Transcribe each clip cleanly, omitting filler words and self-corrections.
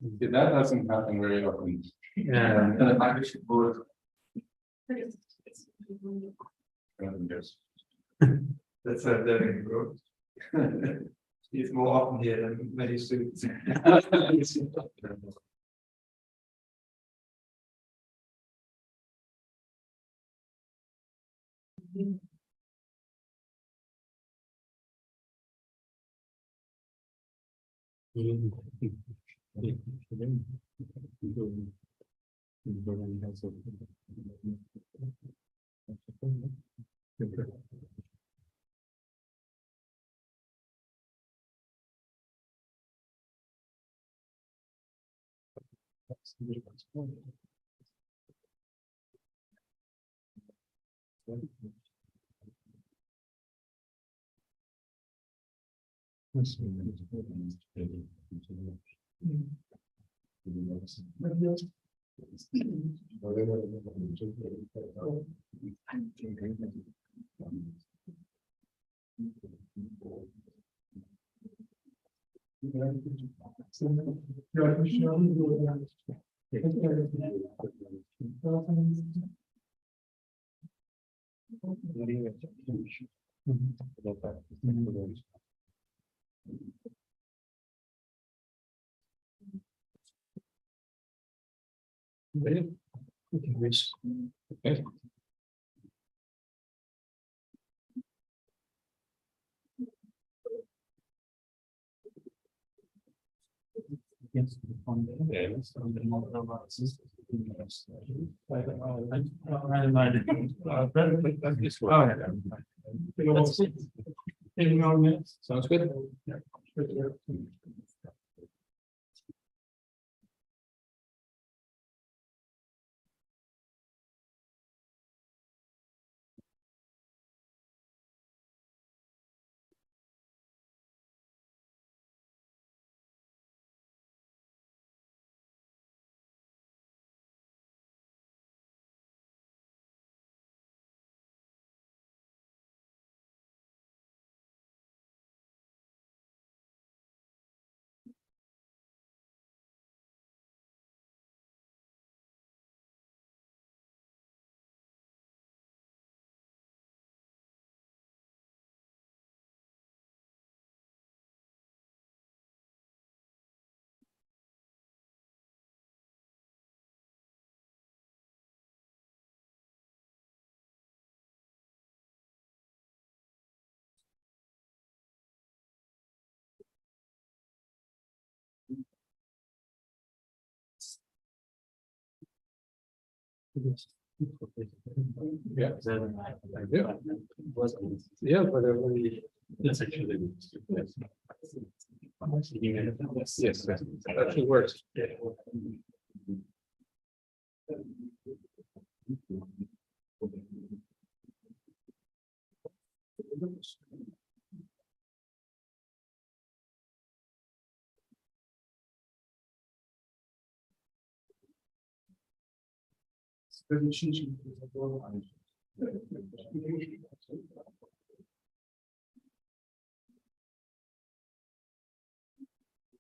That doesn't happen very often. Yeah. And I wish it would. That's a very good. It's more often here than many students. Okay. Sounds good. Yeah. Yeah, but that's actually yes, that actually works.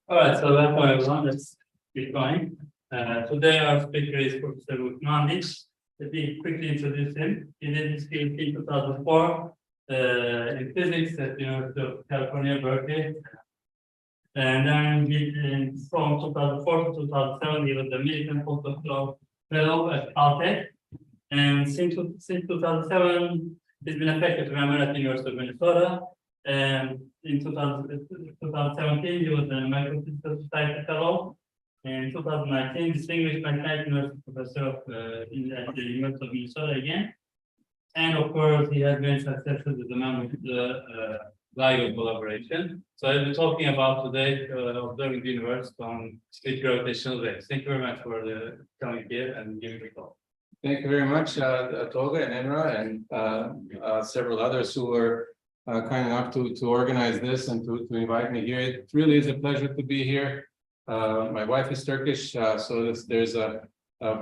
All right, so welcome everyone. Let's keep going. Today our speaker is Professor Gozlemevi. Let me quickly introduce him. He did his PhD in 2004 in physics at the University of California, Berkeley. And then from 2004 to 2007, he was the American postdoctoral fellow at Caltech. And since 2007, he's been a faculty member at the University of Minnesota. And in 2017, he was an American Physical Society Fellow. In 2019, distinguished mathematics university professor at the University of Minnesota again. And of course, he has been successful as a member of the LIGO collaboration. So I'll be talking about today observing the universe on split gravitational waves. Thank you very much for coming here and giving me a call. Thank you very much, Tolga and Enra, and several others who were kind enough to organize this and to invite me here. It really is a pleasure to be here. My wife is Turkish, so there's a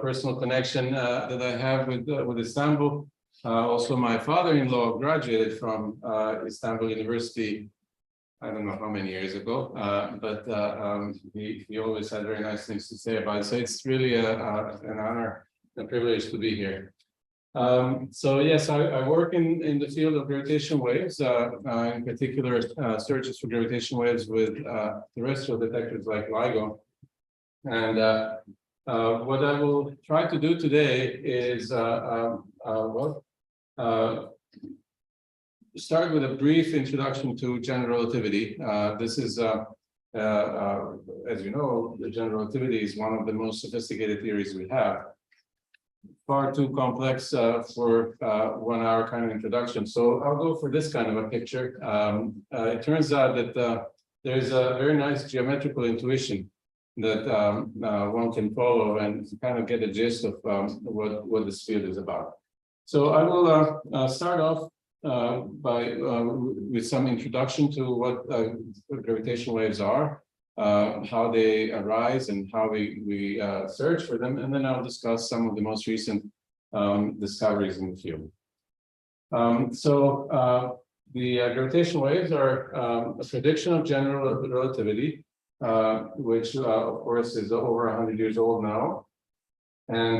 personal connection that I have with Istanbul. Also, my father-in-law graduated from Istanbul University I don't know how many years ago, but he always had very nice things to say about it. So it's really an honor and privilege to be here. So yes, I work in the field of gravitation waves, in particular searches for gravitation waves with terrestrial detectors like LIGO. And what I will try to do today is start with a brief introduction to general relativity. This is, as you know, the general relativity is one of the most sophisticated theories we have. Far too complex for 1 hour kind of introduction. So I'll go for this kind of a picture. It turns out that there's a very nice geometrical intuition that one can follow and kind of get a gist of what this field is about. So I will start off with some introduction to what gravitational waves are, how they arise, and how we search for them, and then I'll discuss some of the most recent discoveries in the field. The gravitational waves are a prediction of general relativity, which of course is over 100 years old now. And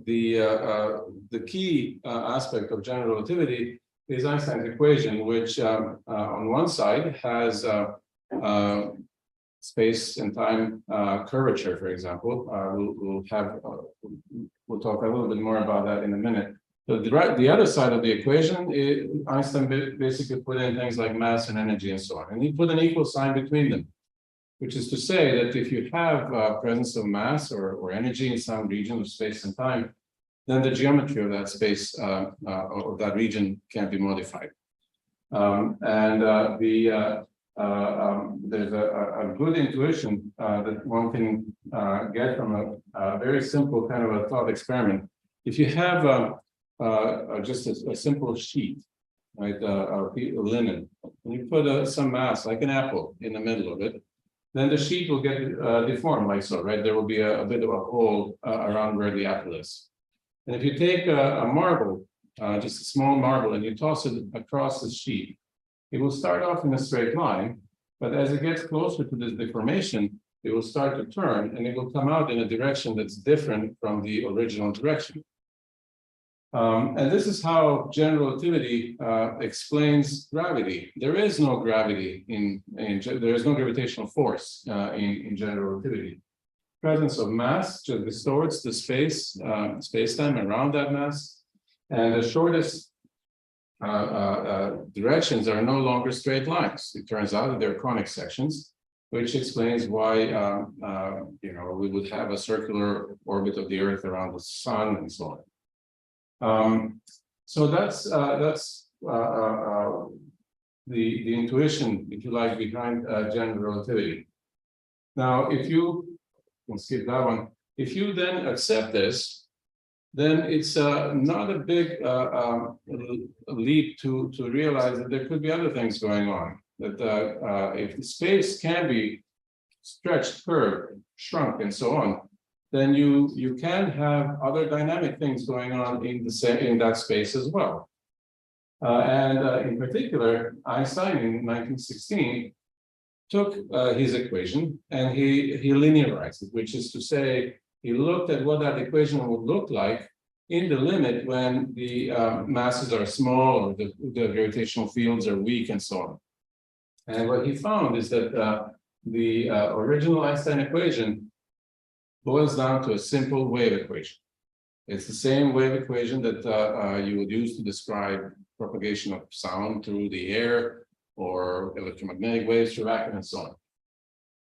the key aspect of general relativity is Einstein's equation, which on one side has space and time curvature, for example. We'll talk a little bit more about that in a minute. So the other side of the equation, Einstein basically put in things like mass and energy and so on, and he put an equal sign between them, which is to say that if you have presence of mass or energy in some region of space and time, then the geometry of that space or that region can be modified. There's a good intuition that one can get from a very simple kind of a thought experiment. If you have just a simple sheet, right, linen, and you put some mass, like an apple, in the middle of it, then the sheet will get deformed like so, right? There will be a bit of a hole around where the apple is. And if you take a marble, just a small marble, and you toss it across the sheet, it will start off in a straight line, but as it gets closer to this deformation, it will start to turn, and it will come out in a direction that's different from the original direction. And this is how general relativity explains gravity. There is no gravity there is no gravitational force in general relativity. Presence of mass just distorts the space-time around that mass, and the shortest directions are no longer straight lines. It turns out that they're conic sections, which explains why we would have a circular orbit of the Earth around the sun and so on. So that's the intuition, if you like, behind general relativity. Now, if you can skip that one, if you then accept this, then it's not a big leap to realize that there could be other things going on. That if the space can be stretched, curved, shrunk, and so on, then you can have other dynamic things going on in that space as well. In particular, Einstein in 1916 took his equation and he linearized it, which is to say, he looked at what that equation would look like in the limit when the masses are small or the gravitational fields are weak and so on. And what he found is that the original Einstein equation boils down to a simple wave equation. It's the same wave equation that you would use to describe propagation of sound through the air or electromagnetic waves through vacuum and so on.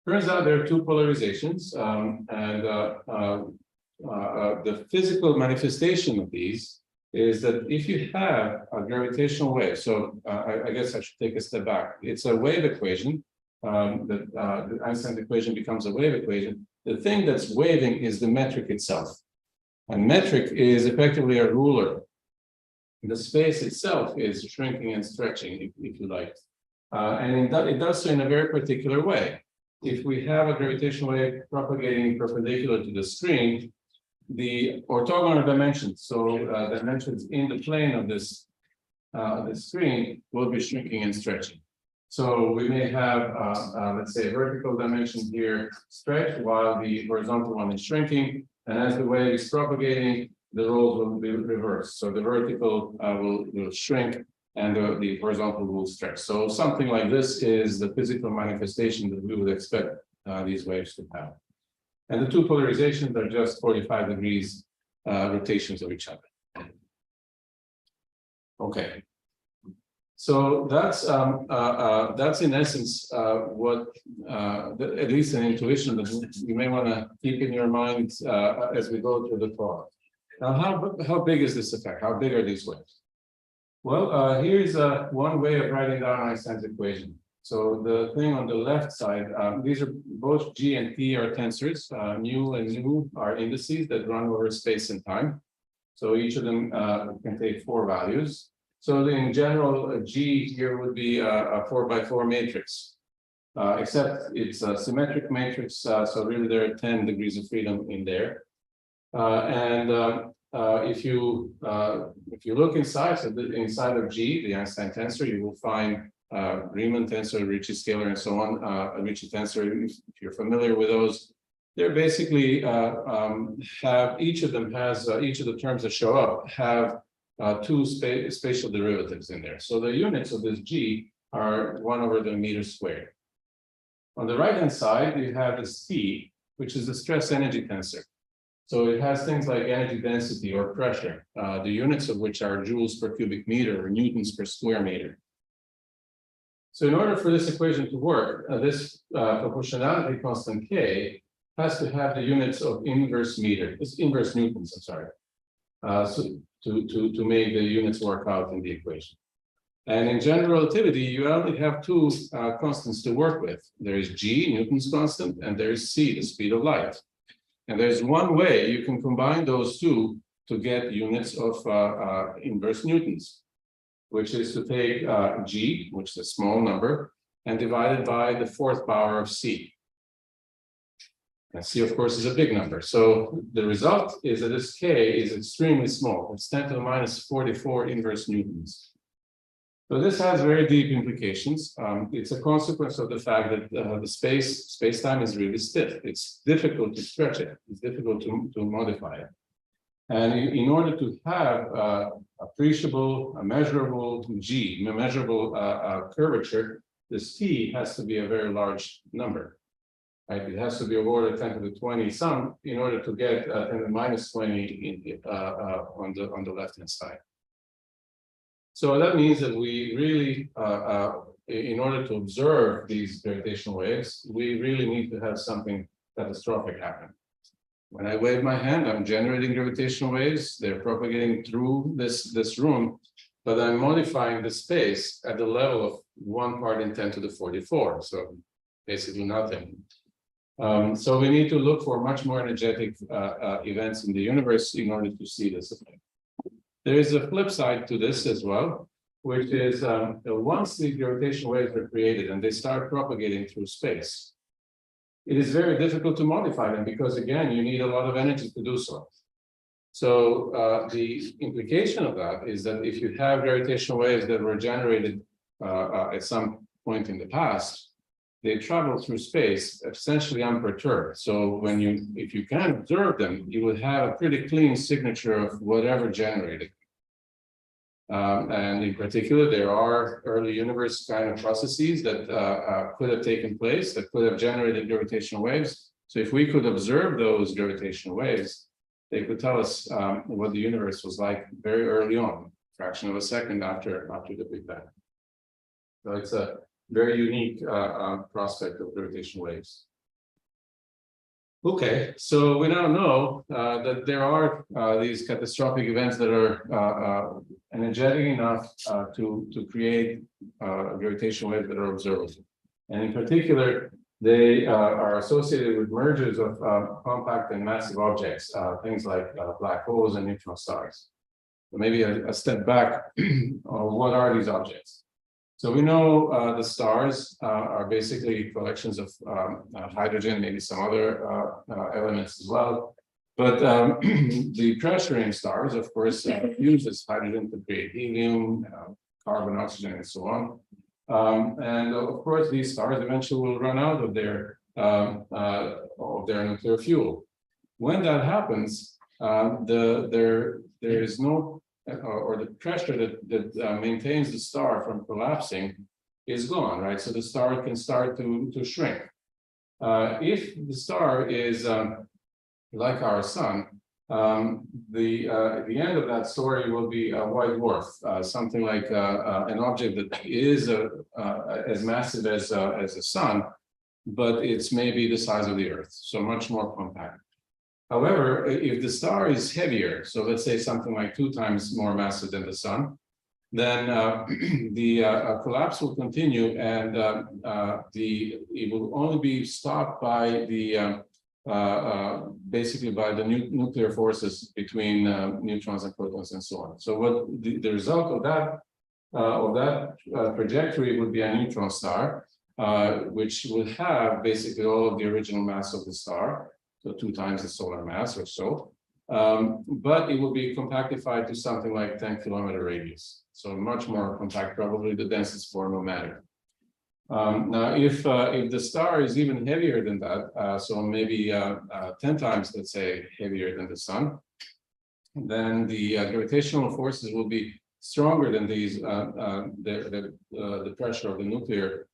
Turns out there are two polarizations, the physical manifestation of these is that if you have a gravitational wave, so I guess I should take a step back. It's a wave equation, the Einstein equation becomes a wave equation. The thing that's waving is the metric itself. And metric is effectively a ruler. The space itself is shrinking and stretching, if you like. And it does so in a very particular way. If we have a gravitational wave propagating perpendicular to the screen, the orthogonal dimensions, so dimensions in the plane of this screen, will be shrinking and stretching. So we may have, let's say, a vertical dimension here stretched while the horizontal one is shrinking. And as the wave is propagating, the roles will be reversed. So the vertical will shrink and the horizontal will stretch. So something like this is the physical manifestation that we would expect these waves to have. And the two polarizations are just 45 degrees rotations of each other. Okay. So that's in essence what, at least an intuition that you may want to keep in your mind as we go through the talk. Now, how big is this effect? How big are these waves? Well, here's one way of writing down Einstein's equation. So the thing on the left side, these are both G and T are tensors. Mu and nu are indices that run over space and time. So each of them can take 4 values. So in general, G here would be a 4x4 matrix, except it's a symmetric matrix. So really there are 10 degrees of freedom in there. If you look inside, so inside of G, the Einstein tensor, you will find Riemann tensor, Ricci scalar, and so on. A Ricci tensor, if you're familiar with those, they're basically have each of them has each of the terms that show up have 2 spatial derivatives in there. So the units of this G are 1 over the meter squared. On the right hand side, you have this T, which is the stress energy tensor. So it has things like energy density or pressure, the units of which are joules per cubic meter or newtons per square meter. So in order for this equation to work, this proportionality constant K has to have the units of inverse meter, it's inverse newtons, I'm sorry, so to make the units work out in the equation. And in general relativity, you only have 2 constants to work with. There is G, Newton's constant, and there is C, the speed of light. And there's one way you can combine those 2 to get units of inverse newtons, which is to take G, which is a small number, and divide it by the 4th power of C. And C, of course, is a big number. So the result is that this K is extremely small. It's 10 to the minus 44 inverse newtons. So this has very deep implications. It's a consequence of the fact that the space-time is really stiff. It's difficult to stretch it. It's difficult to modify it. And in order to have appreciable, a measurable G, a measurable curvature, this T has to be a very large number. Right? It has to be of order 10 to the 20 some in order to get 10 to the minus 20 on the left-hand side. So that means that we really, in order to observe these gravitational waves, we really need to have something catastrophic happen. When I wave my hand, I'm generating gravitational waves. They're propagating through this room, but I'm modifying the space at the level of 1 part in 10 to the 44. So basically nothing. So we need to look for much more energetic events in the universe in order to see this effect. There is a flip side to this as well, which is once the gravitational waves are created and they start propagating through space, it is very difficult to modify them because, again, you need a lot of energy to do so. So the implication of that is that if you have gravitational waves that were generated at some point in the past, they travel through space essentially unperturbed. So if you can observe them, you will have a pretty clean signature of whatever generated. And in particular, there are early universe kind of processes that could have taken place, that could have generated gravitational waves. So if we could observe those gravitational waves, they could tell us what the universe was like very early on, fraction of a second after the Big Bang. So it's a very unique prospect of gravitational waves. Okay, so we now know that there are these catastrophic events that are energetic enough to create gravitational waves that are observable. And in particular, they are associated with mergers of compact and massive objects, things like black holes and neutron stars. So maybe a step back, what are these objects? So we know the stars are basically collections of hydrogen, maybe some other elements as well. But the pressure in stars, of course, uses hydrogen to create helium, carbon, oxygen, and so on. And of course, these stars eventually will run out of their nuclear fuel. When that happens, there is no or the pressure that maintains the star from collapsing is gone, right? So the star can start to shrink. If the star is like our sun, the end of that story will be a white dwarf, something like an object that is as massive as the sun, but it's maybe the size of the Earth, so much more compact. However, if the star is heavier, so let's say something like 2 times more massive than the sun, then the collapse will continue, and it will only be stopped by the basically by the nuclear forces between neutrons and protons and so on. So what the result of that trajectory would be a neutron star, which would have basically all of the original mass of the star, so 2 times the solar mass or so, but it will be compactified to something like 10-kilometer radius. So much more compact, probably the densest form of matter. Now, if the star is even heavier than that, so maybe 10 times, let's say, heavier than the sun, then the gravitational forces will be stronger than these, the pressure of the nuclear,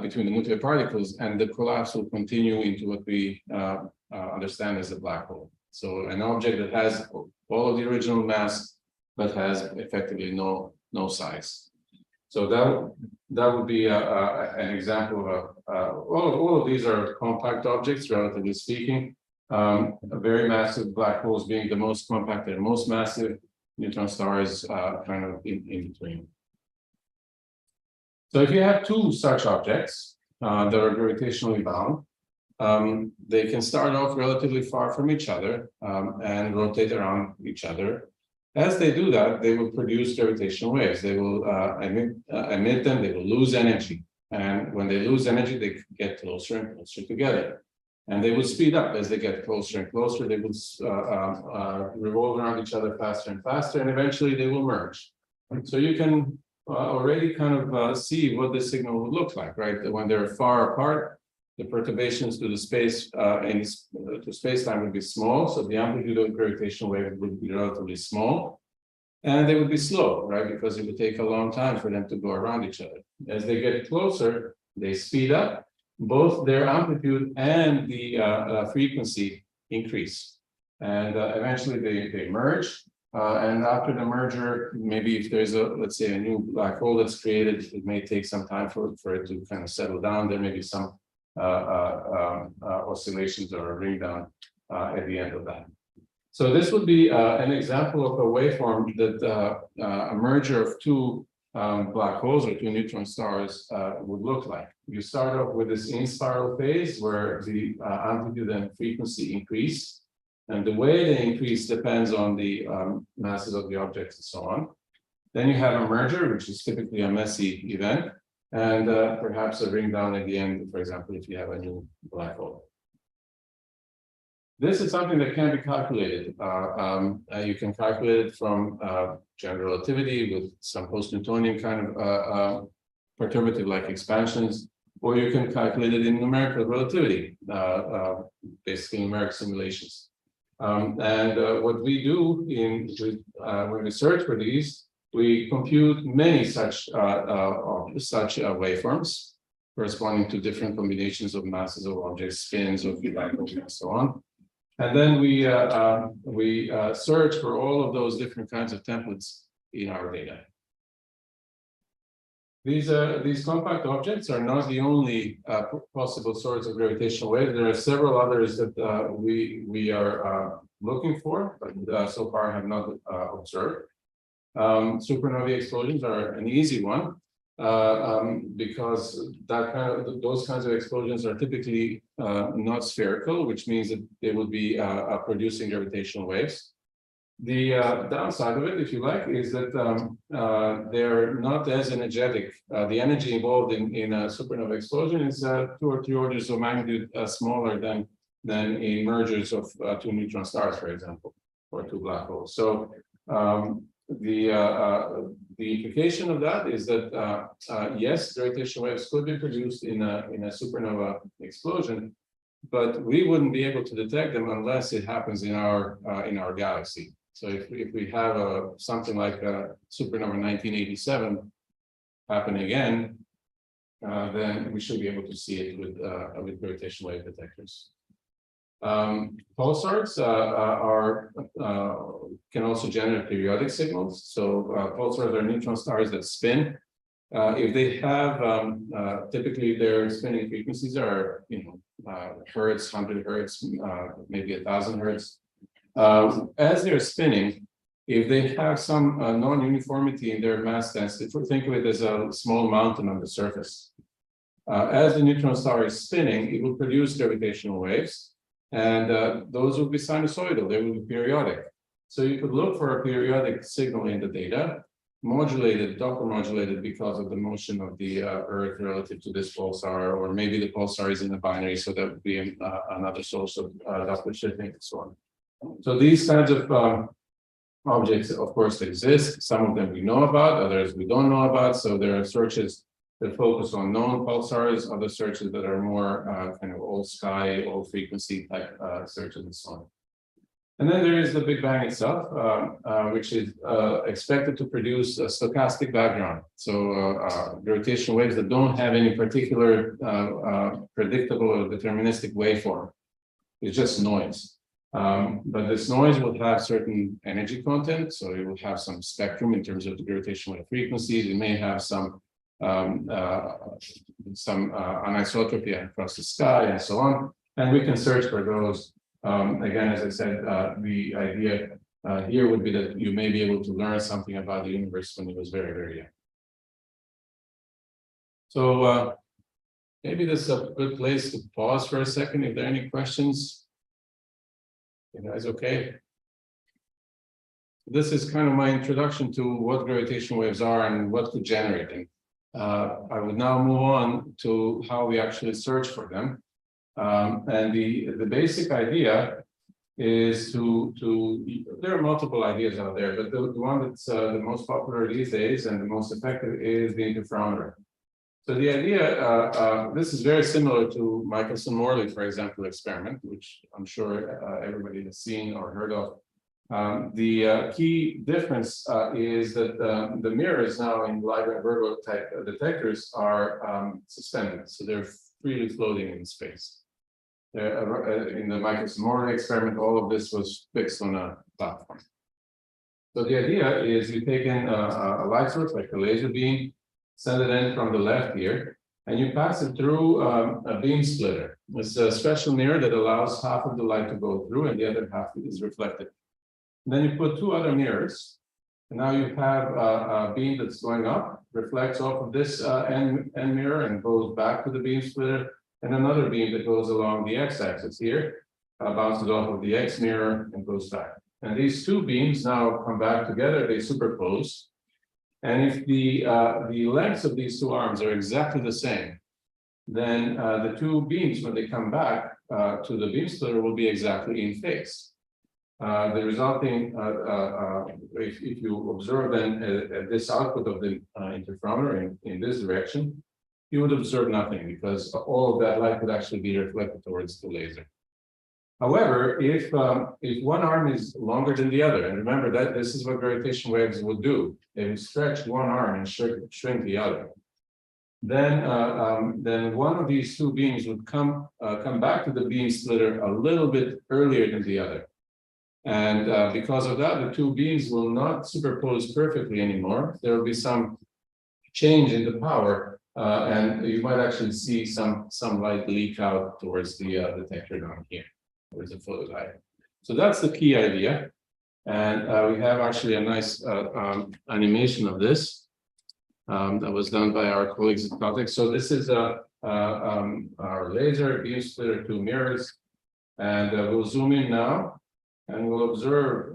between the nuclear particles, and the collapse will continue into what we understand as a black hole. So an object that has all of the original mass, but has effectively no size. So that would be an example of all of these are compact objects, relatively speaking. Very massive black holes being the most compact and most massive. Neutron stars kind of in between. So if you have 2 such objects that are gravitationally bound, they can start off relatively far from each other and rotate around each other. As they do that, they will produce gravitational waves. They will emit them, they will lose energy. And when they lose energy, they get closer and closer together. And they will speed up as they get closer and closer. They will revolve around each other faster and faster, and eventually they will merge. So you can already kind of see what the signal will look like, right? When they're far apart, the perturbations to the to space-time would be small, so the amplitude of the gravitational wave would be relatively small, and they would be slow, right? Because it would take a long time for them to go around each other. As they get closer, they speed up. Both their amplitude and the frequency increase, and eventually they merge. And after the merger, maybe if there's let's say a new black hole that's created, it may take some time for it to kind of settle down. There may be some oscillations or a ring down at the end of that. So this would be an example of a waveform that a merger of 2 black holes or 2 neutron stars would look like. You start off with this in-spiral phase where the amplitude and frequency increase, and the way they increase depends on the masses of the objects and so on. Then you have a merger, which is typically a messy event, and perhaps a ring down at the end, for example, if you have a new black hole. This is something that can be calculated. You can calculate it from general relativity with some post-Newtonian kind of perturbative-like expansions, or you can calculate it in numerical relativity, basically numeric simulations. What we do when we search for these, we compute many such waveforms corresponding to different combinations of masses of objects, spins of black holes, and so on. And then we search for all of those different kinds of templates in our data. These compact objects are not the only possible source of gravitational waves. There are several others that we are looking for, but so far have not observed. Supernovae explosions are an easy one because those kinds of explosions are typically not spherical, which means that they will be producing gravitational waves. The downside of it, if you like, is that they're not as energetic. The energy involved in a supernova explosion is 2 or 3 orders of magnitude smaller than in mergers of 2 neutron stars, for example, or 2 black holes. So the implication of that is that yes, gravitational waves could be produced in a supernova explosion, but we wouldn't be able to detect them unless it happens in our galaxy. So if we have something like supernova 1987 happen again, then we should be able to see it with gravitational wave detectors. Pulsars can also generate periodic signals. So pulsars are neutron stars that spin. If they have typically their spinning frequencies are hertz, 100 hertz, maybe 1,000 hertz. As they're spinning, if they have some non-uniformity in their mass density, think of it as a small mountain on the surface. As the neutron star is spinning, it will produce gravitational waves. And those will be sinusoidal, they will be periodic. So you could look for a periodic signal in the data, modulated, Doppler modulated because of the motion of the Earth relative to this pulsar, or maybe the pulsar is in a binary, so that would be another source of Doppler shifting and so on. So these kinds of objects, of course, exist. Some of them we know about, others we don't know about. So there are searches that focus on known pulsars, other searches that are more kind of all sky, all frequency type searches and so on. And then there is the Big Bang itself, which is expected to produce a stochastic background. So gravitational waves that don't have any particular predictable or deterministic waveform. It's just noise. But this noise will have certain energy content. So it will have some spectrum in terms of the gravitational wave frequencies. It may have some anisotropy across the sky and so on, and we can search for those. Again, as I said, the idea here would be that you may be able to learn something about the universe when it was very, very young. So maybe this is a good place to pause for a second. If there are any questions, you guys okay? This is kind of my introduction to what gravitational waves are and what could generate them. I would now move on to how we actually search for them. And the basic idea is there are multiple ideas out there, but the one that's the most popular these days and the most effective is the interferometer. So the idea, this is very similar to Michelson-Morley, for example, experiment, which I'm sure everybody has seen or heard of. The key difference is that the mirrors now in LiDAR and Virgo type detectors are suspended, so they're freely floating in space. In the Michelson-Morley experiment, all of this was fixed on a platform. So the idea is you take in a light source, like a laser beam, send it in from the left here, and you pass it through a beam splitter. It's a special mirror that allows half of the light to go through and the other half is reflected. And then you put two other mirrors, and now you have a beam that's going up, reflects off of this end mirror and goes back to the beam splitter, and another beam that goes along the x-axis here, bounces off of the x mirror and goes back. And these two beams now come back together, they superpose. And if the lengths of these two arms are exactly the same, then the two beams, when they come back to the beam splitter, will be exactly in phase. The resulting, if you observe then this output of the interferometer in this direction, you would observe nothing because all of that light would actually be reflected towards the laser. However, if one arm is longer than the other, and remember that this is what gravitational waves would do, they would stretch one arm and shrink the other. Then one of these two beams would come back to the beam splitter a little bit earlier than the other. And because of that, the two beams will not superpose perfectly anymore. There will be some change in the power, and you might actually see some light leak out towards the detector down here, towards the photodiode. So that's the key idea. And we have actually a nice animation of this that was done by our colleagues at Caltech. So this is our laser, beam splitter, two mirrors, and we'll zoom in now. And we'll observe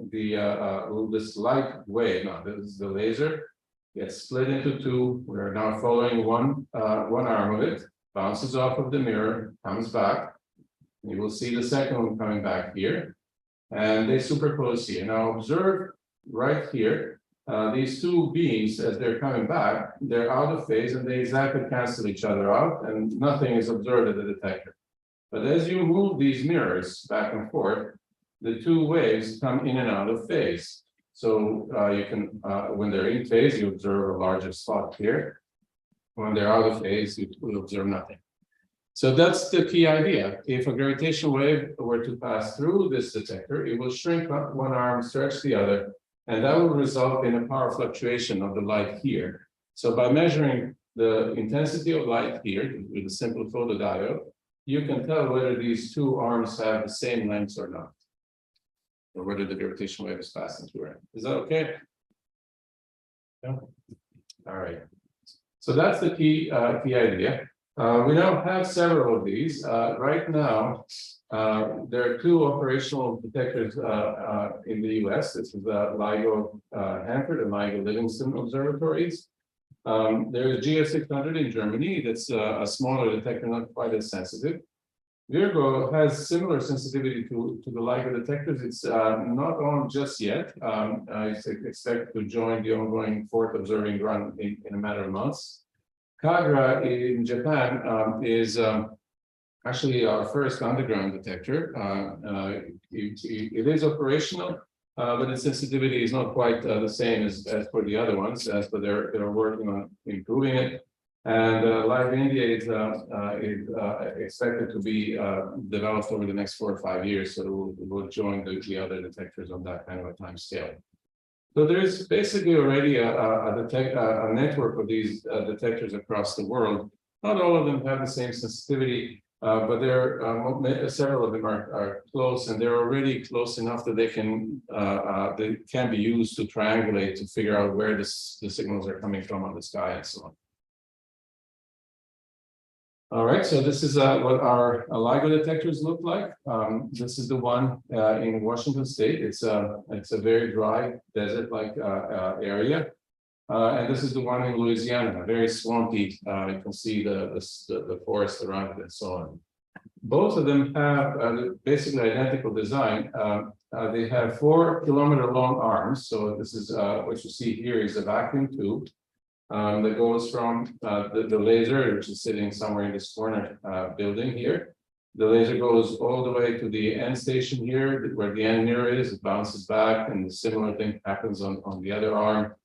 this light wave. Now, this is the laser. Gets split into two. We're now following one arm of it, bounces off of the mirror, comes back. You will see the second one coming back here, and they superpose here. Now observe right here, these two beams, as they're coming back, they're out of phase and they exactly cancel each other out, and nothing is observed at the detector. But as you move these mirrors back and forth, the two waves come in and out of phase. So you can, when they're in phase, you observe a larger spot here. When they're out of phase, you will observe nothing. So that's the key idea. If a gravitational wave were to pass through this detector, it will shrink up one arm, stretch the other, and that will result in a power fluctuation of the light here. So by measuring the intensity of light here with a simple photodiode, you can tell whether these two arms have the same lengths or not, or whether the gravitational wave is passing through it. Is that okay? Yeah. All right. So that's the key idea. We now have several of these. Right now, there are two operational detectors in the US. This is the LIGO Hanford and LIGO Livingston observatories. There is GS600 in Germany. That's a smaller detector, not quite as sensitive. Virgo has similar sensitivity to the LIGO detectors. It's not on just yet. It's expected to join the ongoing fourth observing run in a matter of months. Kagra in Japan is actually our first underground detector. It is operational, but its sensitivity is not quite the same as for the other ones, so they're working on improving it. And Live India is expected to be developed over the next 4 or 5 years, so it will join the other detectors on that kind of a time scale. So there's basically already a network of these detectors across the world. Not all of them have the same sensitivity, but several of them are close, and they're already close enough that they can be used to triangulate to figure out where the signals are coming from on the sky and so on. All right, so this is what our LIGO detectors look like. This is the one in Washington State. It's a very dry desert-like area, and this is the one in Louisiana, very swampy. You can see the forest around it and so on. Both of them have basically identical design. They have 4-kilometer-long arms. So this is what you see here is a vacuum tube. That goes from the laser, which is sitting somewhere in this corner building here. The laser goes all the way to the end station here, where the end mirror is. It bounces back, and the similar thing happens on the other arm.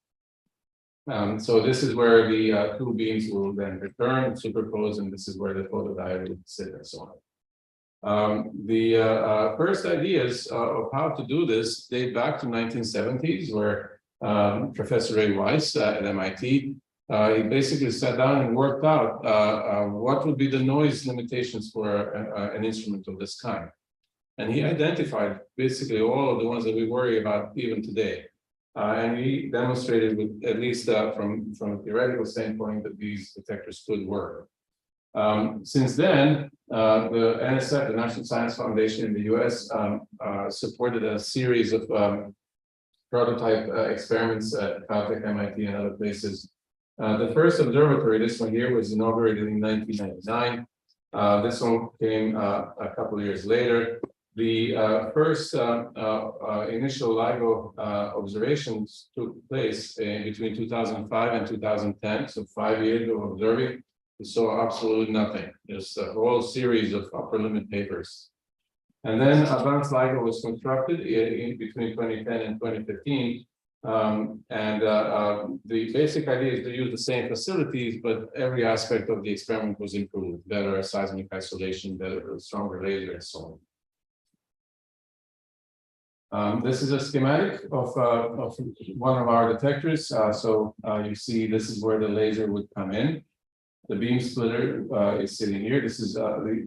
So this is where the two beams will then return, superpose, and this is where the photodiode will sit and so on. The first ideas of how to do this date back to 1970s, where Professor Ray Weiss at MIT, he basically sat down and worked out what would be the noise limitations for an instrument of this kind. And he identified basically all of the ones that we worry about even today. And he demonstrated, with, at least from a theoretical standpoint, that these detectors could work. Since then, the NSF, the National Science Foundation in the US, supported a series of prototype experiments at Caltech, MIT, and other places. The first observatory, this one here, was inaugurated in 1999. This one came a couple of years later. The first initial LIGO observations took place between 2005 and 2010, so 5 years of observing. We saw absolutely nothing. There's a whole series of upper limit papers. And then advanced LIGO was constructed in between 2010 and 2015. The basic idea is to use the same facilities, but every aspect of the experiment was improved. Better seismic isolation, better, stronger laser, and so on. This is a schematic of one of our detectors. You see this is where the laser would come in. The beam splitter is sitting here. This is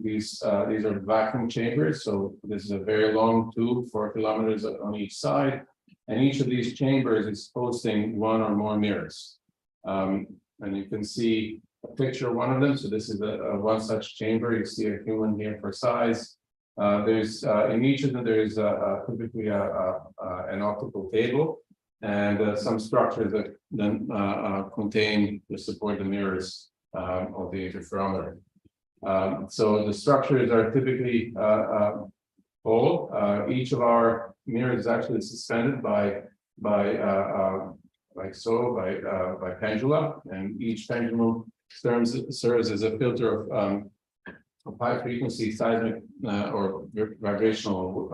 these are vacuum chambers. So this is a very long tube, 4 kilometers on each side, and each of these chambers is hosting one or more mirrors. And you can see a picture of one of them. So this is one such chamber. You see a human here for size. There's in each of them there is typically an optical table and some structures that then contain to support the mirrors of the interferometer. So the structures are typically whole. Each of our mirrors is actually suspended by like so by pendula, and each pendulum serves as a filter of high frequency seismic or vibrational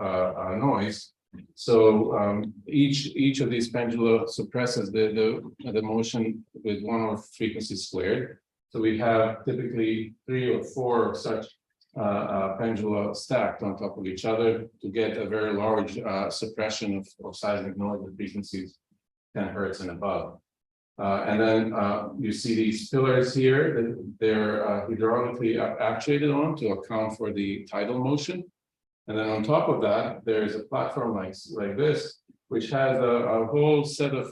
noise. So each of these pendula suppresses the motion with one more frequency squared. So we have typically 3 or 4 of such pendula stacked on top of each other to get a very large suppression of seismic noise at frequencies 10 hertz and above. And then you see these pillars here, they're hydraulically actuated on to account for the tidal motion. And then on top of that, there's a platform like this, which has a whole set of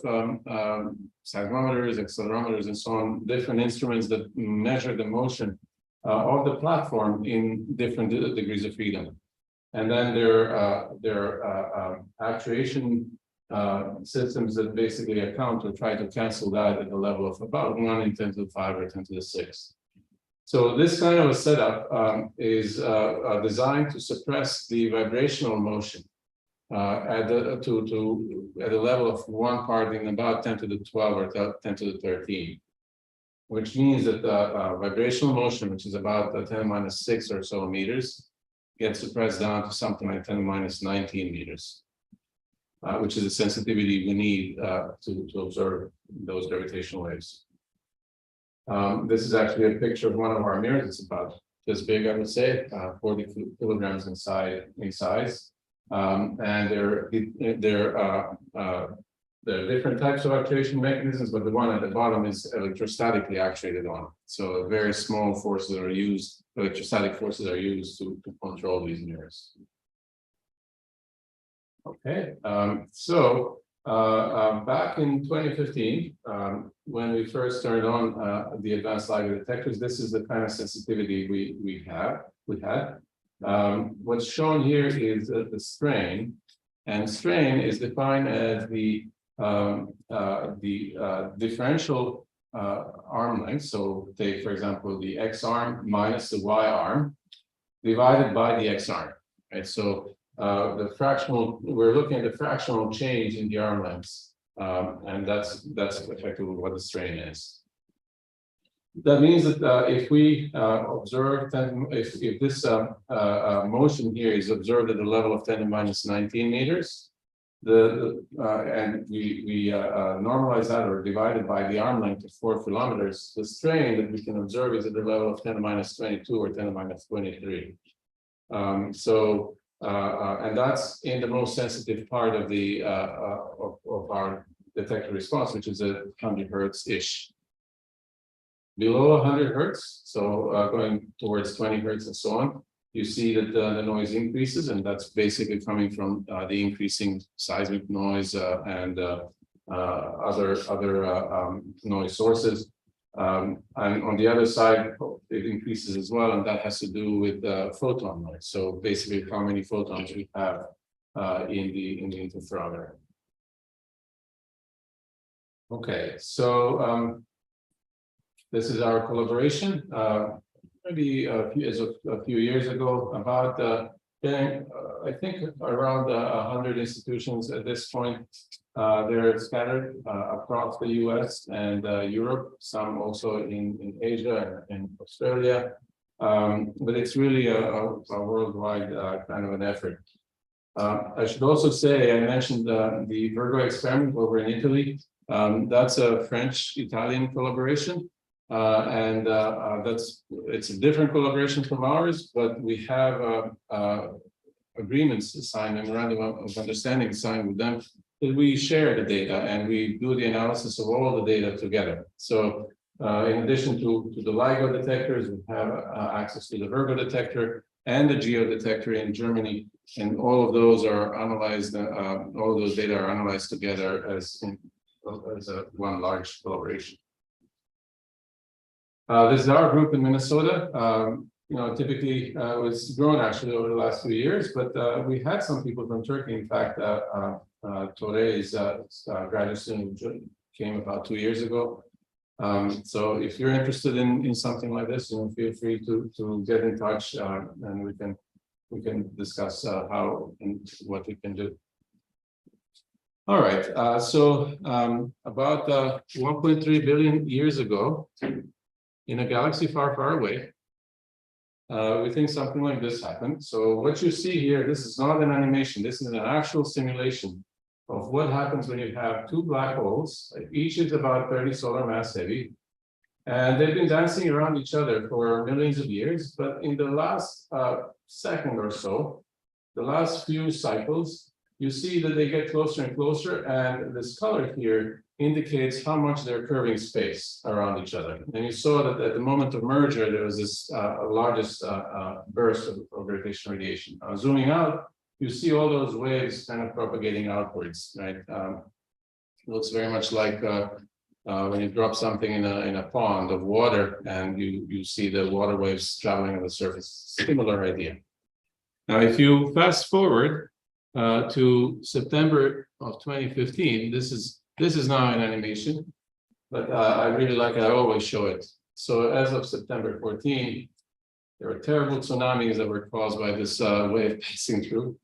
seismometers, accelerometers, and so on, different instruments that measure the motion of the platform in different degrees of freedom. And then there are actuation systems that basically account or try to cancel that at the level of about 1 in 10 to the 5 or 10 to the 6. So this kind of a setup is designed to suppress the vibrational motion at the level of 1 part in about 10 to the 12 or 10 to the 13, which means that the vibrational motion, which is about 10 minus 6 or so meters, gets suppressed down to something like 10 minus 19 meters, which is the sensitivity we need to observe those gravitational waves. This is actually a picture of one of our mirrors. It's about this big, I would say, 40 kilograms in size. And there are different types of actuation mechanisms, but the one at the bottom is electrostatically actuated on. So very small forces are used, electrostatic forces are used to control these mirrors. Okay, back in 2015, when we first turned on the advanced LIGO detectors, this is the kind of sensitivity we had. What's shown here is the strain, and strain is defined as the differential arm length. So take, for example, the X arm minus the Y arm divided by the X arm, right? So the fractional, we're looking at the fractional change in the arm lengths, and that's effectively what the strain is. That means that if we observe if this motion here is observed at the level of 10 to minus 19 meters, and we normalize that or divide it by the arm length of 4 kilometers, the strain that we can observe is at the level of 10 to minus 22 or 10 to minus 23. And that's in the most sensitive part of the of our detector response, which is at 100 hertz ish. Below 100 hertz, so going towards 20 hertz and so on, you see that the noise increases, and that's basically coming from the increasing seismic noise and other noise sources. And on the other side, it increases as well, and that has to do with photon noise. So basically, how many photons we have in the interferometer. Okay, so this is our collaboration. Maybe a few years ago, about I think around 100 institutions at this point. They're scattered across the US and Europe, some also in Asia and Australia. But it's really a worldwide kind of an effort. I should also say, I mentioned the Virgo experiment over in Italy. That's a French-Italian collaboration. It's a different collaboration from ours, but we have agreements signed, memorandum of understanding signed with them, that we share the data and we do the analysis of all the data together. So in addition to the LIGO detectors, we have access to the Virgo detector and the geodetector in Germany, and all of those are analyzed, all of those data are analyzed together as one large collaboration. This is our group in Minnesota. Typically it's grown actually over the last few years, but we had some people from Turkey. In fact, Tore's graduate student came about 2 years ago. So if you're interested in something like this, feel free to get in touch, and we can discuss how and what we can do. All right, about 1.3 billion years ago, in a galaxy far, far away, we think something like this happened. So what you see here, this is not an animation, this is an actual simulation of what happens when you have two black holes, each is about 30 solar mass heavy. And they've been dancing around each other for millions of years, but in the last second or so, the last few cycles, you see that they get closer and closer, and this color here indicates how much they're curving space around each other. And you saw that at the moment of merger, there was this largest burst of gravitational radiation. Zooming out, you see all those waves kind of propagating outwards, right? It looks very much like when you drop something in a pond of water, and you see the water waves traveling on the surface. Similar idea. Now, if you fast forward to September of 2015, this is now an animation, but I really like it. I always show it. So as of September 14, there were terrible tsunamis that were caused by this wave passing through.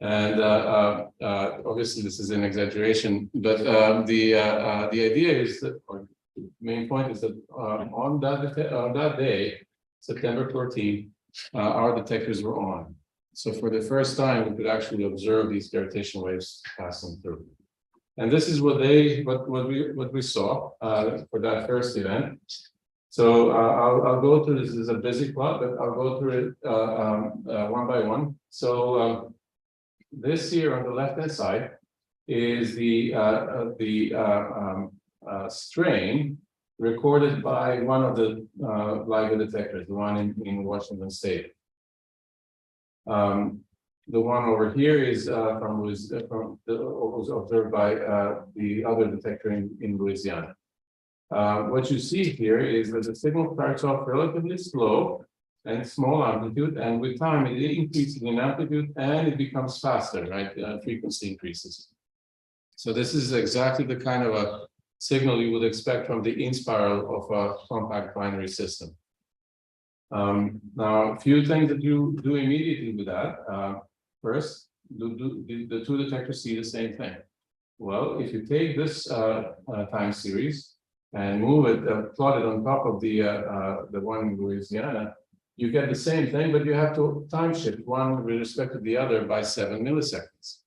And obviously, this is an exaggeration, but the idea is that, or the main point is that on that day, September 14, our detectors were on. So for the first time, we could actually observe these gravitational waves passing through. And this is what we saw for that first event. So I'll go through this. This is a busy plot, but I'll go through it one by one. So this here on the left-hand side is the strain recorded by one of the LIGO detectors, the one in Washington State. The one over here is was observed by the other detector in Louisiana. What you see here is that the signal starts off relatively slow and small amplitude, and with time it increases in amplitude and it becomes faster, right? Frequency increases. So this is exactly the kind of a signal you would expect from the in-spiral of a compact binary system. Now, a few things that you do immediately with that. First, the two detectors see the same thing. Well, if you take this time series and move it, plot it on top of the one in Louisiana, you get the same thing, but you have to time shift one with respect to the other by 7 milliseconds.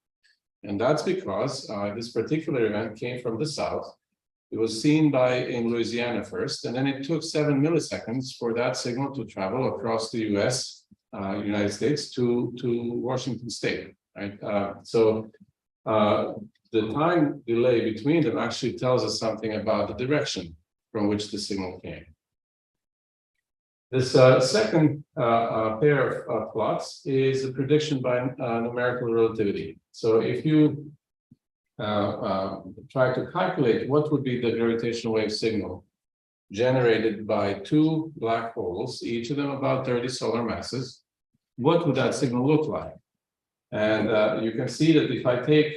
And that's because this particular event came from the south. It was seen in Louisiana first, and then it took 7 milliseconds for that signal to travel across the United States to Washington State, right? So the time delay between them actually tells us something about the direction from which the signal came. This second pair of plots is a prediction by numerical relativity. So if you try to calculate what would be the gravitational wave signal generated by two black holes, each of them about 30 solar masses, what would that signal look like? And you can see that if I take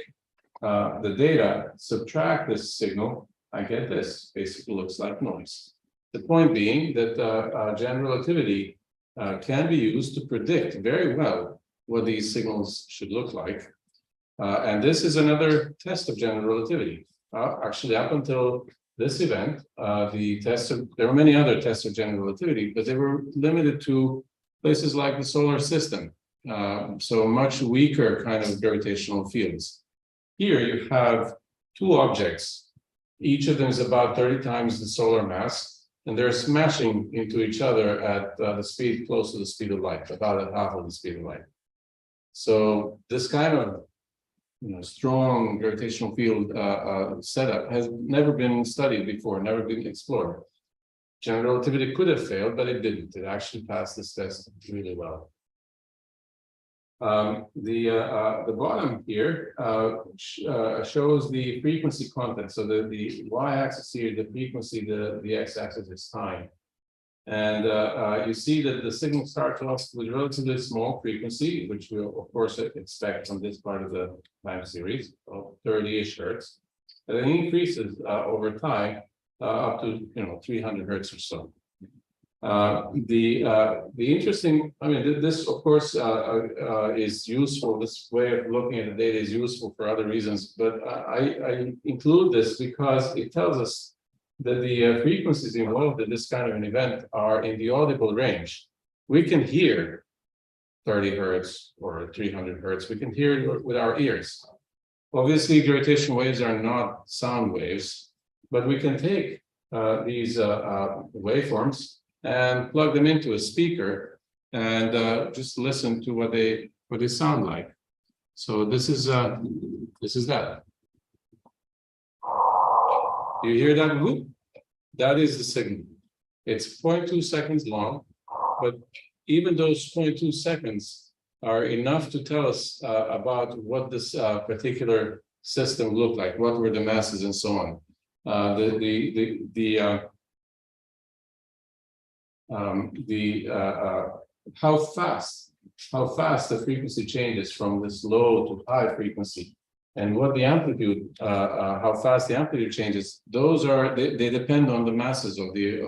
the data, subtract this signal, I get this. Basically looks like noise. The point being that general relativity can be used to predict very well what these signals should look like. And this is another test of general relativity. Actually, up until this event, there were many other tests of general relativity, but they were limited to places like the solar system. So much weaker kind of gravitational fields. Here you have two objects. Each of them is about 30 times the solar mass, and they're smashing into each other at the speed close to the speed of light, about at half of the speed of light. So this kind of strong gravitational field setup has never been studied before, never been explored. General relativity could have failed, but it didn't. It actually passed this test really well. The bottom here shows the frequency content. So the y-axis here, the frequency, the x-axis is time. And you see that the signal starts off with relatively small frequency, which we'll of course expect from this part of the time series, of 30-ish hertz. And it increases over time up to 300 hertz or so. The interesting, I mean, this of course is useful. This way of looking at the data is useful for other reasons, but I include this because it tells us that the frequencies involved in this kind of an event are in the audible range. We can hear 30 hertz or 300 hertz. We can hear it with our ears. Obviously, gravitational waves are not sound waves, but we can take these waveforms and plug them into a speaker and just listen to what they sound like. So this is that. You hear that whoop? That is the signal. It's 0.2 seconds long, but even those 0.2 seconds are enough to tell us about what this particular system looked like, what were the masses and so on. How fast the frequency changes from this low to high frequency, and what the amplitude, how fast the amplitude changes. Those are they depend on the masses of the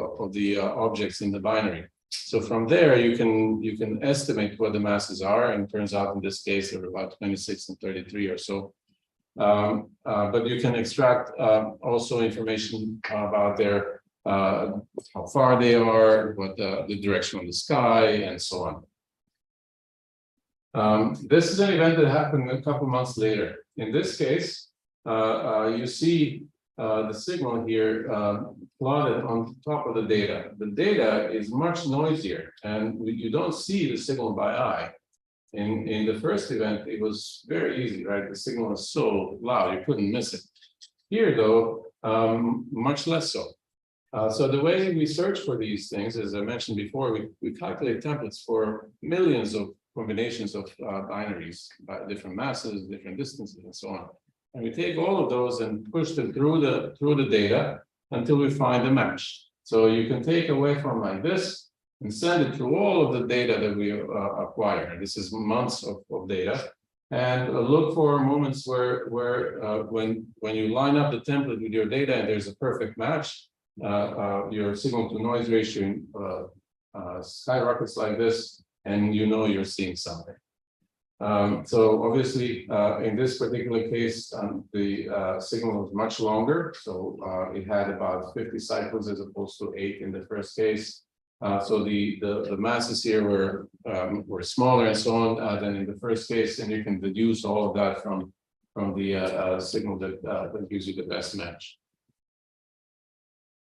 objects in the binary. So from there you can estimate what the masses are, and it turns out in this case they're about 26 and 33 or so. But you can extract also information about their how far they are, what the direction of the sky, and so on. This is an event that happened a couple months later. In this case, you see the signal here plotted on top of the data. The data is much noisier, and you don't see the signal by eye. In the first event, it was very easy, right? The signal was so loud, you couldn't miss it. Here, though, much less so. So the way we search for these things, as I mentioned before, we calculate templates for millions of combinations of binaries, different masses, different distances, and so on. And we take all of those and push them through the data until we find a match. So you can take a waveform like this and send it through all of the data that we acquire. This is months of data, and look for moments where when you line up the template with your data and there's a perfect match, your signal to noise ratio skyrockets like this, and you know you're seeing something. So obviously, in this particular case, the signal was much longer. So it had about 50 cycles as opposed to 8 in the first case. So the masses here were smaller and so on than in the first case, and you can deduce all of that from the signal that gives you the best match.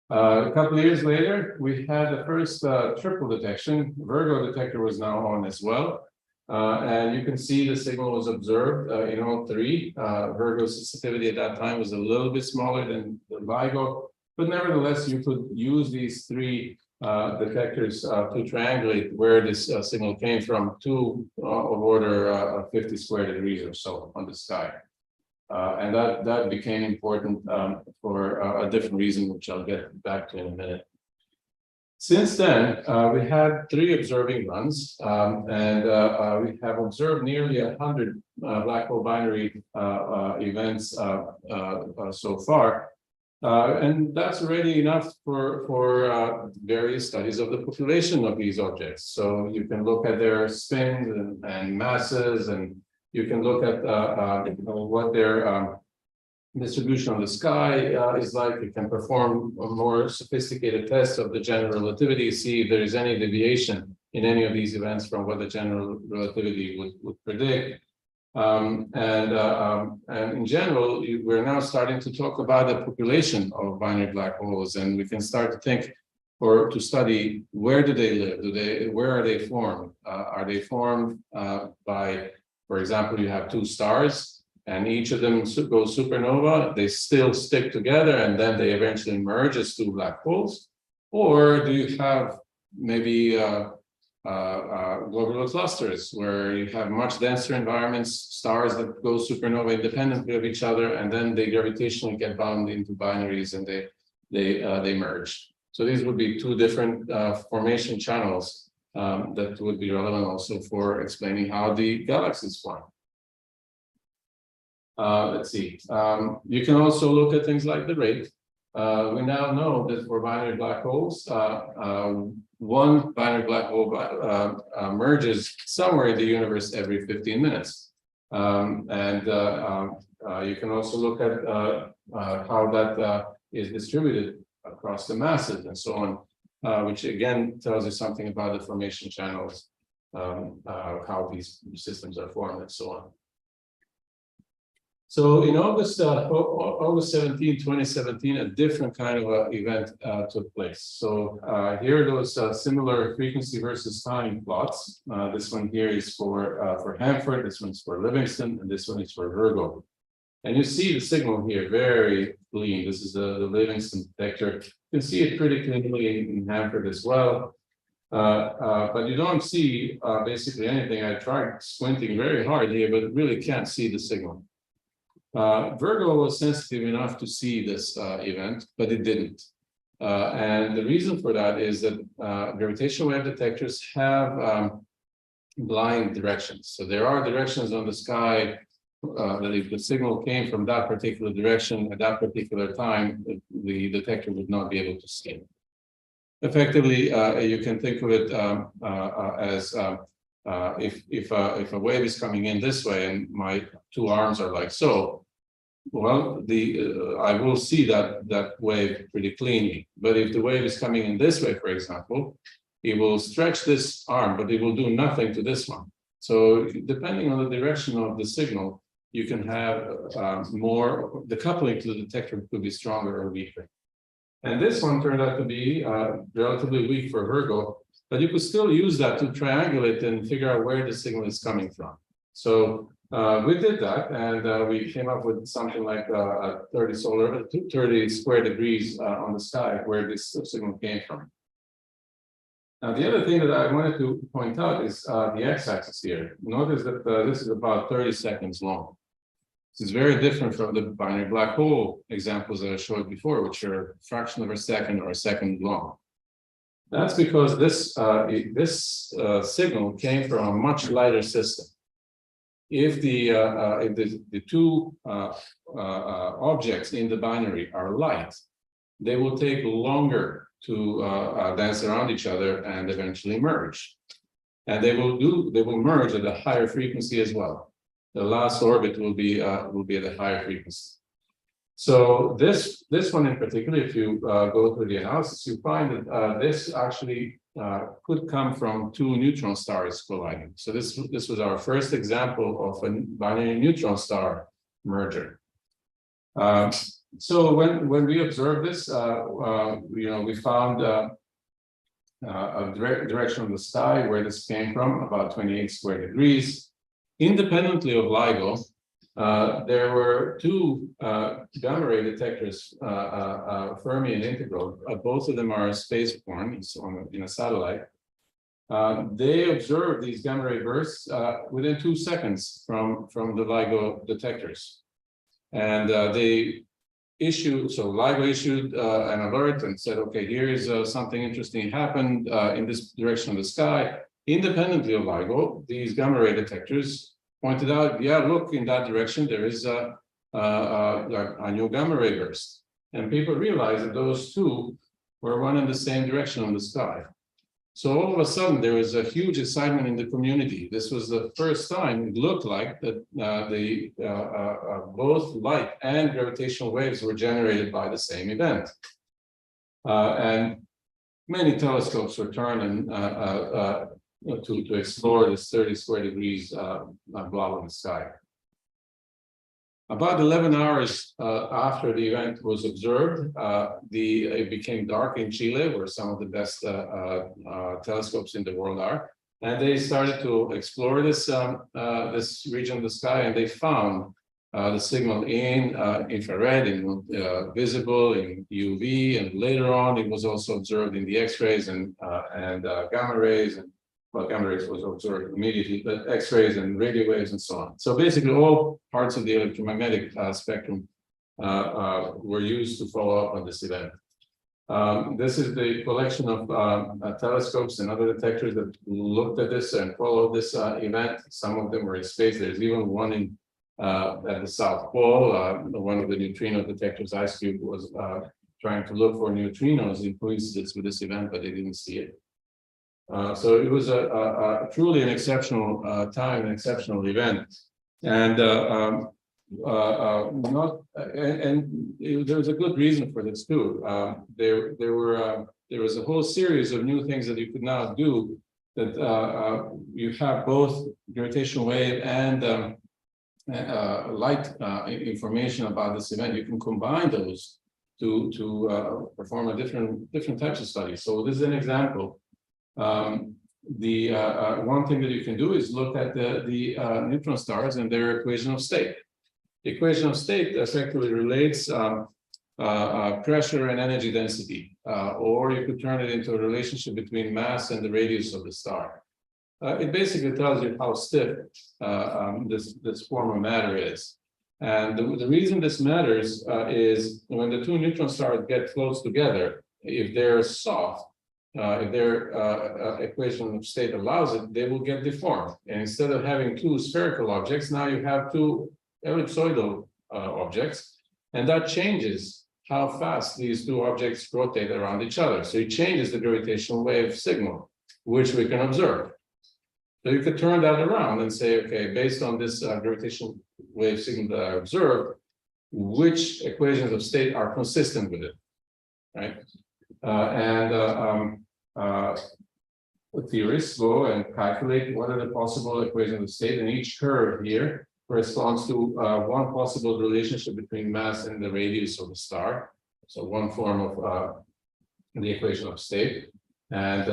A couple of years later, we had the first triple detection. Virgo detector was now on as well. And you can see the signal was observed in all three. Virgo's sensitivity at that time was a little bit smaller than the LIGO, but nevertheless, you could use these three detectors to triangulate where this signal came from, to of order 50 square degrees or so on the sky. And that became important for a different reason, which I'll get back to in a minute. Since then, we had 3 observing runs, and we have observed nearly 100 black hole binary events so far. And that's already enough for various studies of the population of these objects. So you can look at their spins and masses, and you can look at what their distribution of the sky is like. You can perform a more sophisticated test of the general relativity, see if there is any deviation in any of these events from what the general relativity would predict. And in general, we're now starting to talk about the population of binary black holes, and we can start to think or to study where do they live, where are they formed? Are they formed by, for example, you have 2 stars, and each of them goes supernova, they still stick together, and then they eventually merge as 2 black holes? Or do you have maybe globular clusters, where you have much denser environments, stars that go supernova independently of each other, and then they gravitationally get bound into binaries and they merge? So these would be 2 different formation channels that would be relevant also for explaining how the galaxies form. Let's see. You can also look at things like the rate. we now know that for binary black holes, one binary black hole merges somewhere in the universe every 15 minutes. You can also look at how that is distributed across the masses and so on, which again tells you something about the formation channels, how these systems are formed and so on. So in August 17, 2017, a different kind of event took place. So here are those similar frequency versus time plots. This one here is for Hanford, this one's for Livingston, and this one is for Virgo. And you see the signal here very clean. This is the Livingston detector. You can see it pretty cleanly in Hanford as well. But you don't see basically anything. I tried squinting very hard here, but really can't see the signal. Virgo was sensitive enough to see this event, but it didn't. And the reason for that is that gravitational wave detectors have blind directions. So there are directions on the sky that if the signal came from that particular direction at that particular time, the detector would not be able to see it. Effectively, you can think of it as if a wave is coming in this way and my two arms are like so, well, I will see that wave pretty cleanly. But if the wave is coming in this way, for example, it will stretch this arm, but it will do nothing to this one. So depending on the direction of the signal, you can have the coupling to the detector could be stronger or weaker. And this one turned out to be relatively weak for Virgo, but you could still use that to triangulate and figure out where the signal is coming from. So we did that, and we came up with something like 30 square degrees on the sky where this signal came from. Now, the other thing that I wanted to point out is the x-axis here. Notice that this is about 30 seconds long. This is very different from the binary black hole examples that I showed before, which are a fraction of a second or a second long. That's because this signal came from a much lighter system. If the two objects in the binary are light, they will take longer to dance around each other and eventually merge. And they will merge at a higher frequency as well. The last orbit will be at a higher frequency. So this one in particular, if you go through the analysis, you find that this actually could come from two neutron stars colliding. So this was our first example of a binary neutron star merger. So when we observed this, we found a direction of the sky where this came from, about 28 square degrees. Independently of LIGO, there were two gamma ray detectors, Fermi and Integral. Both of them are spaceborne in a satellite. They observed these gamma ray bursts within 2 seconds from the LIGO detectors. And LIGO issued an alert and said, okay, here is something interesting happened in this direction of the sky. Independently of LIGO, these gamma ray detectors pointed out, yeah, look, in that direction, there is a new gamma ray burst. And people realized that those two were one and the same direction on the sky. So all of a sudden, there was a huge excitement in the community. This was the first time it looked like that both light and gravitational waves were generated by the same event. And many telescopes were turned and to explore this 30 square degrees blob in the sky. About 11 hours after the event was observed, it became dark in Chile, where some of the best telescopes in the world are. And they started to explore this region of the sky, and they found the signal in infrared, in visible, in UV, and later on it was also observed in the X-rays and gamma rays. And well, gamma rays was observed immediately, but X-rays and radio waves and so on. So basically all parts of the electromagnetic spectrum were used to follow up on this event. This is the collection of telescopes and other detectors that looked at this and followed this event. Some of them were in space. There's even one at the South Pole. One of the neutrino detectors, IceCube, was trying to look for neutrinos in coincidence with this event, but they didn't see it. So it was a truly an exceptional time, an exceptional event, and there was a good reason for this too. There was a whole series of new things that you could now do. That you have both gravitational wave and light information about this event. You can combine those to perform a different types of studies. So this is an example. One thing that you can do is look at the neutron stars and their equation of state. The equation of state effectively relates pressure and energy density, or you could turn it into a relationship between mass and the radius of the star. It basically tells you how stiff this form of matter is. And the reason this matters is when the two neutron stars get close together, if they're soft, if their equation of state allows it, they will get deformed. And instead of having two spherical objects, now you have two ellipsoidal objects, and that changes how fast these two objects rotate around each other. So it changes the gravitational wave signal, which we can observe. So you could turn that around and say, okay, based on this gravitational wave signal that I observed, which equations of state are consistent with it, right? Theorists go and calculate what are the possible equations of state, and each curve here corresponds to one possible relationship between mass and the radius of the star. So one form of the equation of state. And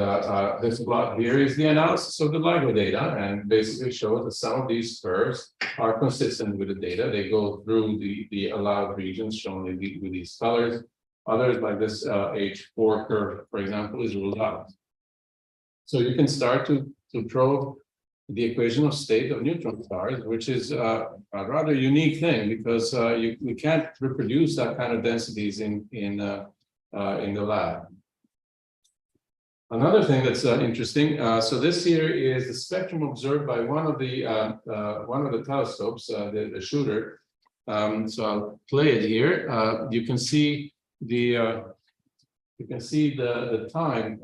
this plot here is the analysis of the LIGO data, and basically shows that some of these curves are consistent with the data. They go through the allowed regions shown with these colors. Others, like this H4 curve, for example, is ruled out. So you can start to probe the equation of state of neutron stars, which is a rather unique thing, because we can't reproduce that kind of densities in the lab. Another thing that's interesting. So this here is the spectrum observed by one of the telescopes, the shooter. So I'll play it here. You can see the time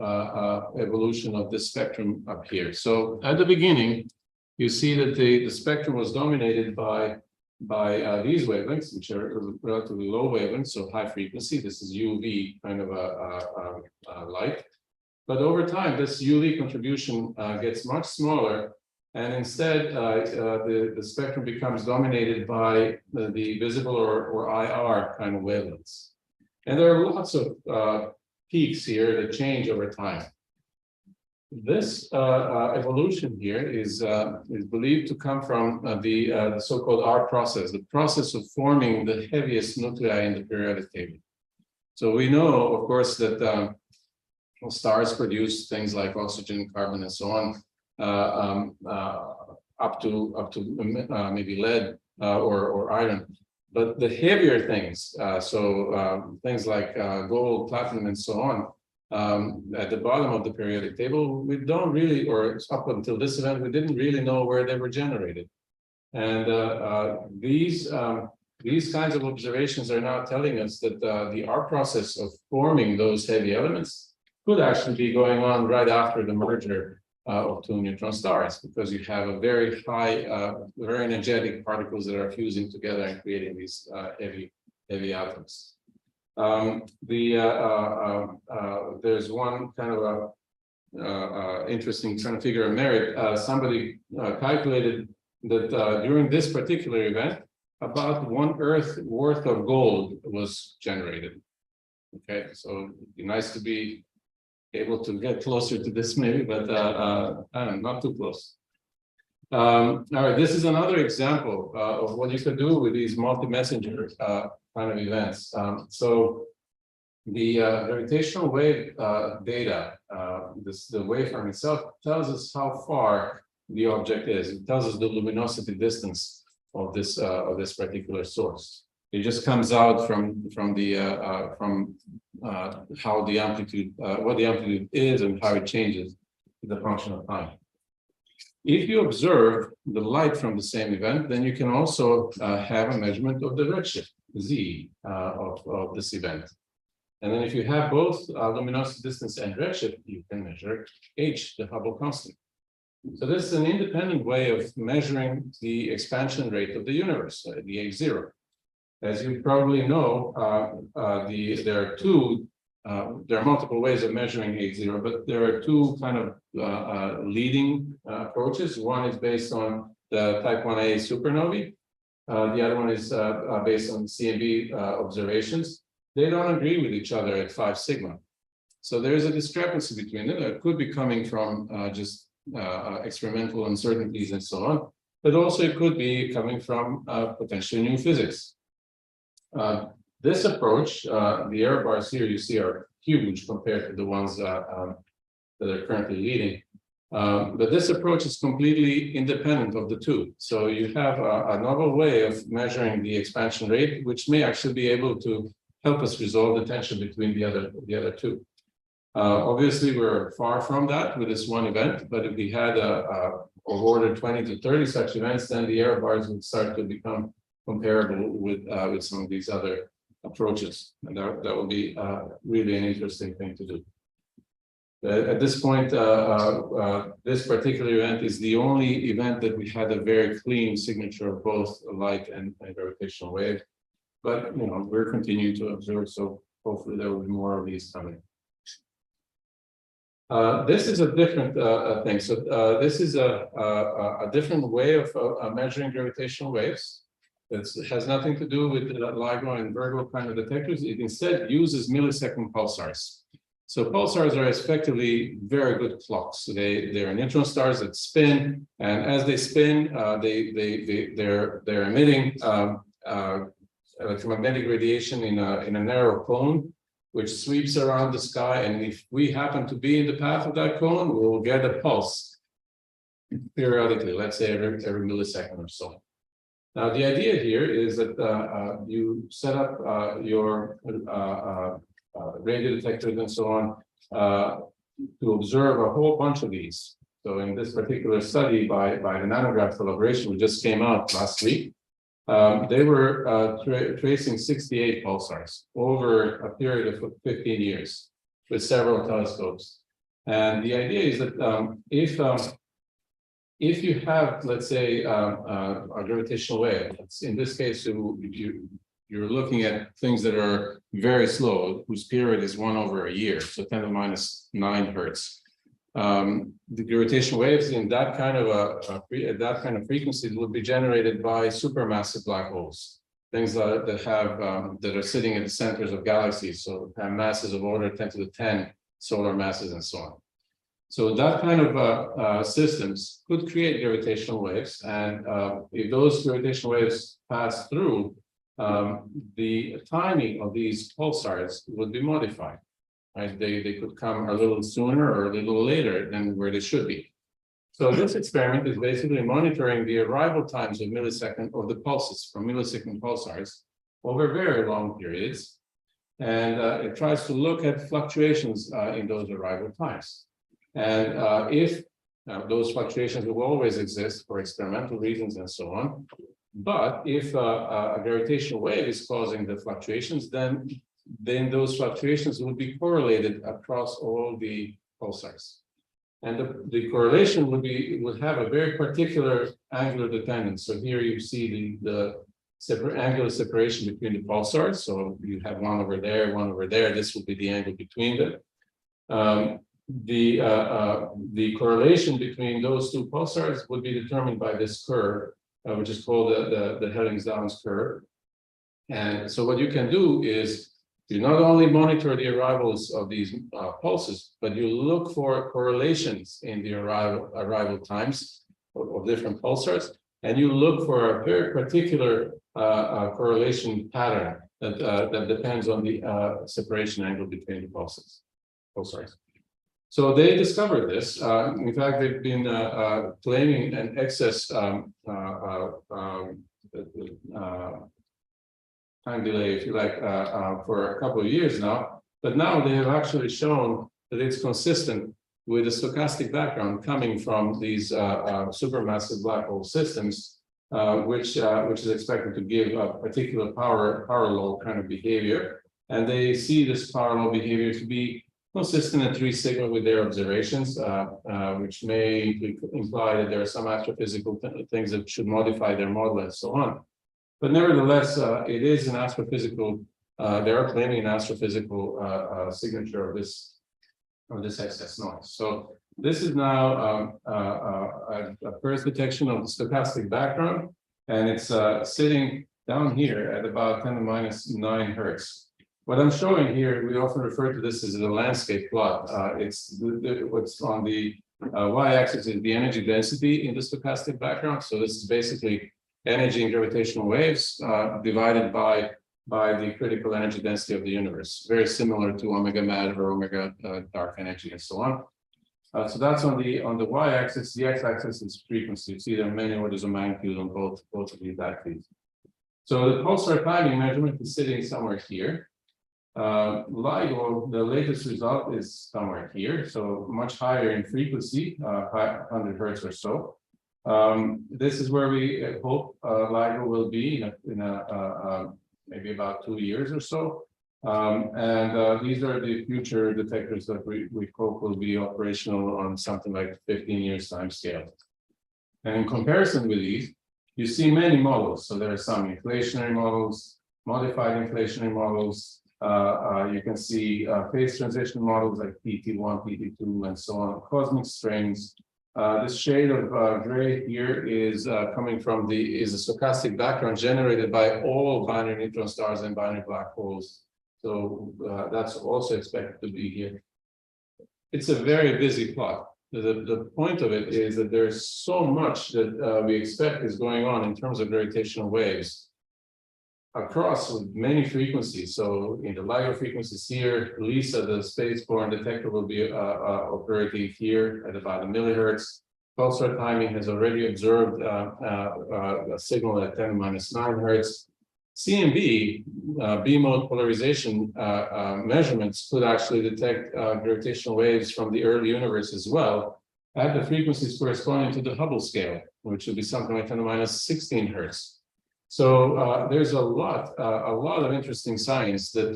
evolution of this spectrum up here. So at the beginning, you see that the spectrum was dominated by these wavelengths, which are relatively low wavelengths, so high frequency. This is UV kind of a light. But over time, this UV contribution gets much smaller, and instead the spectrum becomes dominated by the visible or IR kind of wavelengths. And there are lots of peaks here that change over time. This evolution here is believed to come from the so-called R process, the process of forming the heaviest nuclei in the periodic table. So we know, of course, that stars produce things like oxygen, carbon, and so on, up to maybe lead or iron. But the heavier things, things like gold, platinum, and so on, at the bottom of the periodic table, we don't really, or up until this event, we didn't really know where they were generated. And these kinds of observations are now telling us that the R process of forming those heavy elements could actually be going on right after the merger of two neutron stars, because you have a very high, very energetic particles that are fusing together and creating these heavy atoms. There's one kind of interesting kind of figure of merit. Somebody calculated that during this particular event, about 1 Earth worth of gold was generated. Okay, so it'd be nice to be able to get closer to this maybe, but I don't know, not too close. All right, this is another example of what you could do with these multi-messenger kind of events. So the gravitational wave data, the waveform itself tells us how far the object is. It tells us the luminosity distance of this particular source. It just comes out from how the amplitude, what the amplitude is, and how it changes the function of time. If you observe the light from the same event, then you can also have a measurement of the redshift Z of this event. And then if you have both luminosity distance and redshift, you can measure h, the Hubble constant. So this is an independent way of measuring the expansion rate of the universe, the H0. As you probably know, there are multiple ways of measuring H0, but there are two kind of leading approaches. One is based on the type 1a supernovae. The other one is based on CMB observations. They don't agree with each other at 5 sigma. So there is a discrepancy between them that could be coming from just experimental uncertainties and so on, but also it could be coming from potentially new physics. This approach, the error bars here you see are huge compared to the ones that are currently leading. But this approach is completely independent of the two. So you have a novel way of measuring the expansion rate, which may actually be able to help us resolve the tension between the other two. Obviously, we're far from that with this one event, but if we had of order 20 to 30 such events, then the error bars would start to become comparable with some of these other approaches, and that would be really an interesting thing to do. At this point, this particular event is the only event that we had a very clean signature of both light and gravitational wave. But we're continuing to observe, so hopefully there will be more of these coming. This is a different thing. So this is a different way of measuring gravitational waves. It has nothing to do with LIGO and Virgo kind of detectors. It instead uses millisecond pulsars. So pulsars are effectively very good clocks. They are neutron stars that spin, and as they spin, they're emitting electromagnetic radiation in a narrow cone, which sweeps around the sky. And if we happen to be in the path of that cone, we will get a pulse periodically, let's say every millisecond or so. Now, the idea here is that you set up your radio detectors and so on to observe a whole bunch of these. So in this particular study by the Nanograph collaboration, which just came out last week, they were tracing 68 pulsars over a period of 15 years with several telescopes. And the idea is that if you have, let's say, a gravitational wave, in this case, you're looking at things that are very slow, whose period is 1 over a year, so 10 to the minus 9 hertz. The gravitational waves in that kind of frequency would be generated by supermassive black holes, things that are sitting at the centers of galaxies, so have masses of order 10 to the 10 solar masses and so on. So that kind of systems could create gravitational waves, and if those gravitational waves pass through, the timing of these pulsars would be modified. Right? They could come a little sooner or a little later than where they should be. So this experiment is basically monitoring the arrival times of the pulses from millisecond pulsars over very long periods, and it tries to look at fluctuations in those arrival times. And if those fluctuations will always exist for experimental reasons and so on, but if a gravitational wave is causing the fluctuations, then those fluctuations will be correlated across all the pulsars. And the correlation would have a very particular angular dependence. So here you see the angular separation between the pulsars. So you have one over there, one over there. This will be the angle between them. The correlation between those two pulsars would be determined by this curve, which is called the Helling-Downs curve. And so what you can do is you not only monitor the arrivals of these pulses, but you look for correlations in the arrival times of different pulsars, and you look for a very particular correlation pattern that depends on the separation angle between the pulsars. So they discovered this. In fact, they've been claiming an excess time delay, if you like, for a couple of years now. But now they have actually shown that it's consistent with a stochastic background coming from these supermassive black hole systems, which is expected to give a particular power law kind of behavior. And they see this parallel behavior to be consistent and three signal with their observations, which may imply that there are some astrophysical things that should modify their model and so on. But nevertheless, it is an astrophysical, they are claiming an astrophysical signature of this excess noise. So this is now a first detection of the stochastic background, and it's sitting down here at about 10 to minus 9 hertz. What I'm showing here, we often refer to this as a landscape plot. It's what's on the y-axis is the energy density in the stochastic background. So this is basically energy in gravitational waves divided by the critical energy density of the universe, very similar to omega matter or omega dark energy and so on. So that's on the y-axis. The x-axis is frequency. You see there are many orders of magnitude on both of these axes. So the pulsar timing measurement is sitting somewhere here. LIGO, the latest result is somewhere here, so much higher in frequency, 500 hertz or so. This is where we hope LIGO will be in maybe about 2 years or so. These are the future detectors that we hope will be operational on something like 15 years time scale. And in comparison with these, you see many models. So there are some inflationary models, modified inflationary models. You can see phase transition models like PT1, PT2, and so on, cosmic strains. This shade of gray here is coming from is a stochastic background generated by all binary neutron stars and binary black holes. So that's also expected to be here. It's a very busy plot. The point of it is that there's so much that we expect is going on in terms of gravitational waves across many frequencies. So in the LIGO frequencies here, LISA, the spaceborne detector, will be operating here at about 1 millihertz. Pulsar timing has already observed a signal at 10 to minus 9 hertz. CMB, B-mode polarization measurements could actually detect gravitational waves from the early universe as well at the frequencies corresponding to the Hubble scale, which would be something like 10 to minus 16 hertz. So there's a lot of interesting science that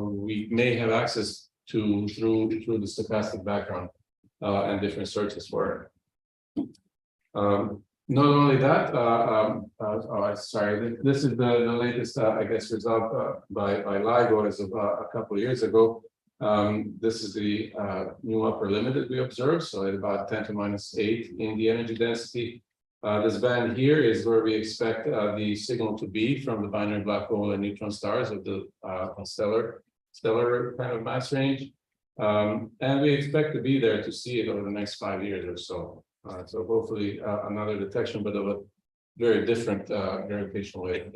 we may have access to through the stochastic background and different searches for it. Not only that, sorry, this is the latest, I guess, result by LIGO as of a couple of years ago. This is the new upper limit that we observed, so at about 10 to minus 8 in the energy density. This band here is where we expect the signal to be from the binary black hole and neutron stars of the stellar kind of mass range. And we expect to be there to see it over the next 5 years or so. So hopefully another detection, but of a very different gravitational wave.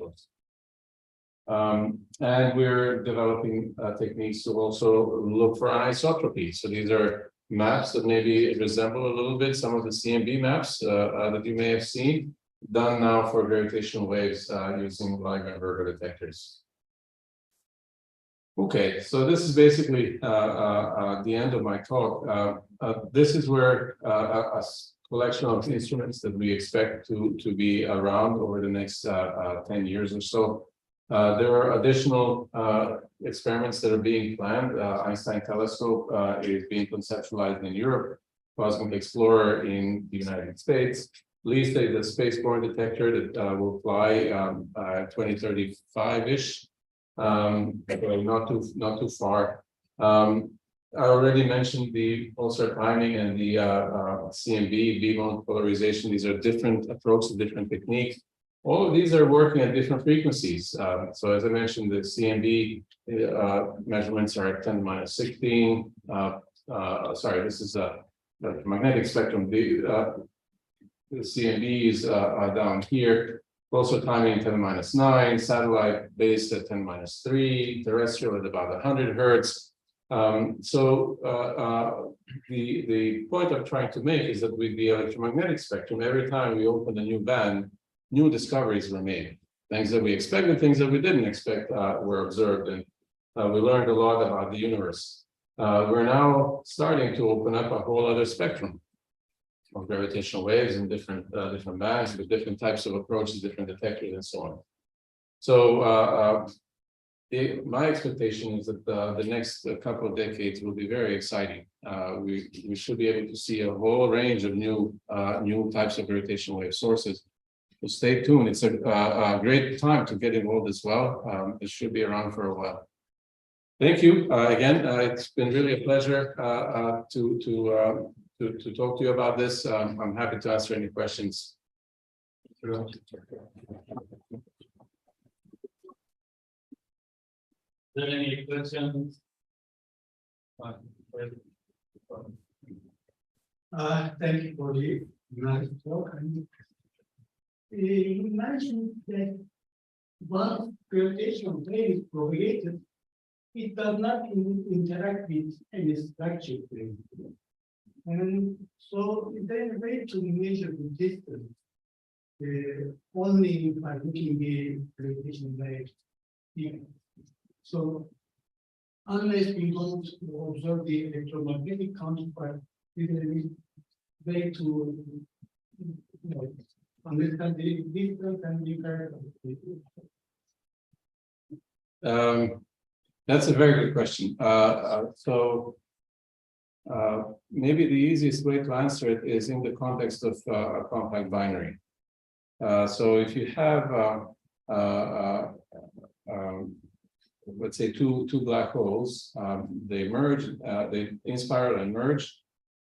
And we're developing techniques to also look for anisotropy. So these are maps that maybe resemble a little bit some of the CMB maps that you may have seen, done now for gravitational waves using LIGO and Virgo detectors. Okay, so this is basically the end of my talk. This is where a collection of instruments that we expect to be around over the next 10 years or so. There are additional experiments that are being planned. Einstein telescope is being conceptualized in Europe, Cosmic Explorer in the United States. LISA is a spaceborne detector that will fly 2035-ish, not too far. I already mentioned the pulsar timing and the CMB, B-mode polarization. These are different approaches, different techniques. All of these are working at different frequencies. So as I mentioned, the CMB measurements are at 10 to minus 16. Sorry, this is the magnetic spectrum. The CMB is down here. Pulsar timing 10 to minus 9, satellite based at 10 to minus 3, terrestrial at about 100 hertz. The point I'm trying to make is that with the electromagnetic spectrum, every time we open a new band, new discoveries were made. Things that we expected, things that we didn't expect were observed, and we learned a lot about the universe. We're now starting to open up a whole other spectrum of gravitational waves in different bands with different types of approaches, different detectors, and so on. So My expectation is that the next couple of decades will be very exciting. We should be able to see a whole range of new types of gravitational wave sources. So stay tuned. It's a great time to get involved as well. It should be around for a while. Thank you again. It's been really a pleasure to talk to you about this. I'm happy to answer any questions. Is there any questions? Thank you for the nice talk. You mentioned that once gravitational wave is propagated, it does not interact with any structure. And so is there a way to measure the distance only by looking the gravitational wave? So unless we don't observe the electromagnetic counterpart, is there any way to understand the distance and the That's a very good question. Maybe the easiest way to answer it is in the context of a compact binary. So if you have, let's say, two black holes, they merge, they in spiral and merge.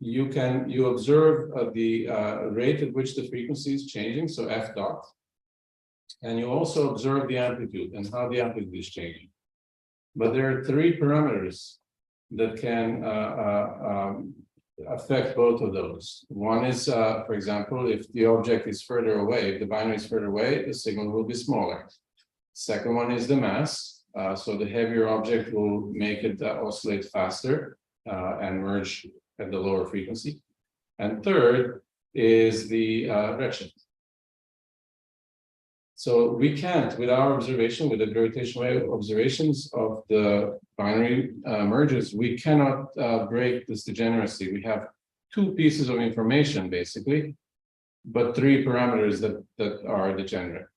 You observe the rate at which the frequency is changing, so f dot, and you also observe the amplitude and how the amplitude is changing. But there are three parameters that can affect both of those. One is, for example, if the object is further away, if the binary is further away, the signal will be smaller. Second one is the mass. So the heavier object will make it oscillate faster and merge at the lower frequency. And third is the redshift. So we can't, with our observation, with the gravitational wave observations of the binary mergers, we cannot break this degeneracy. We have two pieces of information, basically, but three parameters that are degenerate.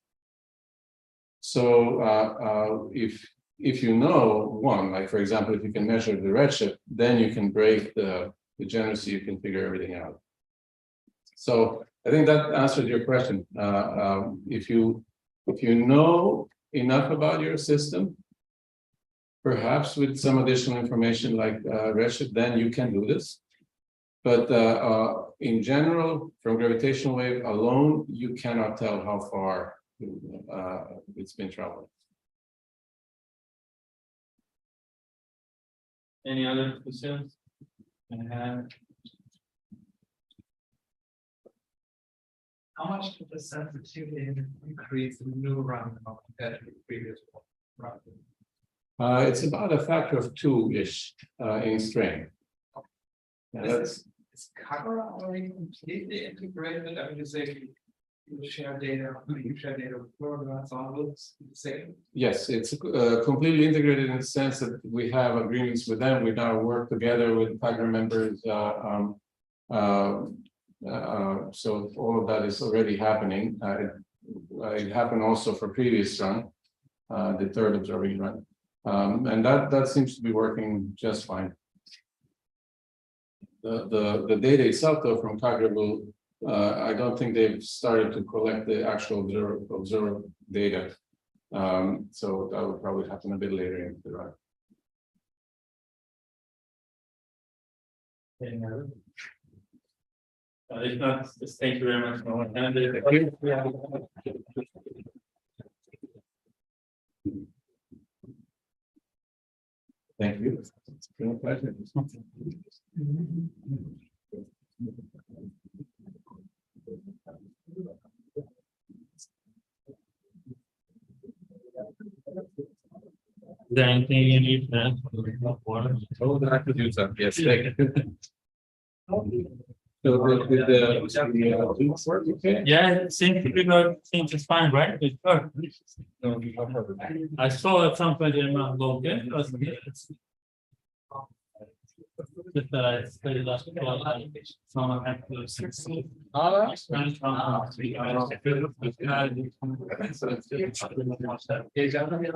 So if you know one, like for example, if you can measure the redshift, then you can break the degeneracy, you can figure everything out. So I think that answered your question. If you know enough about your system, perhaps with some additional information like redshift, then you can do this. But in general, from gravitational wave alone, you cannot tell how far it's been traveling. Any other questions? How much did the sensitivity increase in the new run compared to the previous run? It's about a factor of 2-ish in strain. Is cover already completely integrated? I mean, you say you share data with programs, all those the same? Yes, it's completely integrated in the sense that we have agreements with them. We now work together with partner members. So all of that is already happening. It happened also for previous run, the third observing run. And that seems to be working just fine. The data itself, though, from Kagra will, I don't think they've started to collect the actual observer data. So that will probably happen a bit later in the run. If not, just thank you very much. Thank you. It's been a pleasure. Is there anything you need to add? Oh, I could use that. Yes, thank you. So with the work, okay? Yeah, it seems to be good. Seems it's fine, right? It's good. I saw at some point in my blog, yeah, it was- Just studied last sonra hep Heyecanlı bir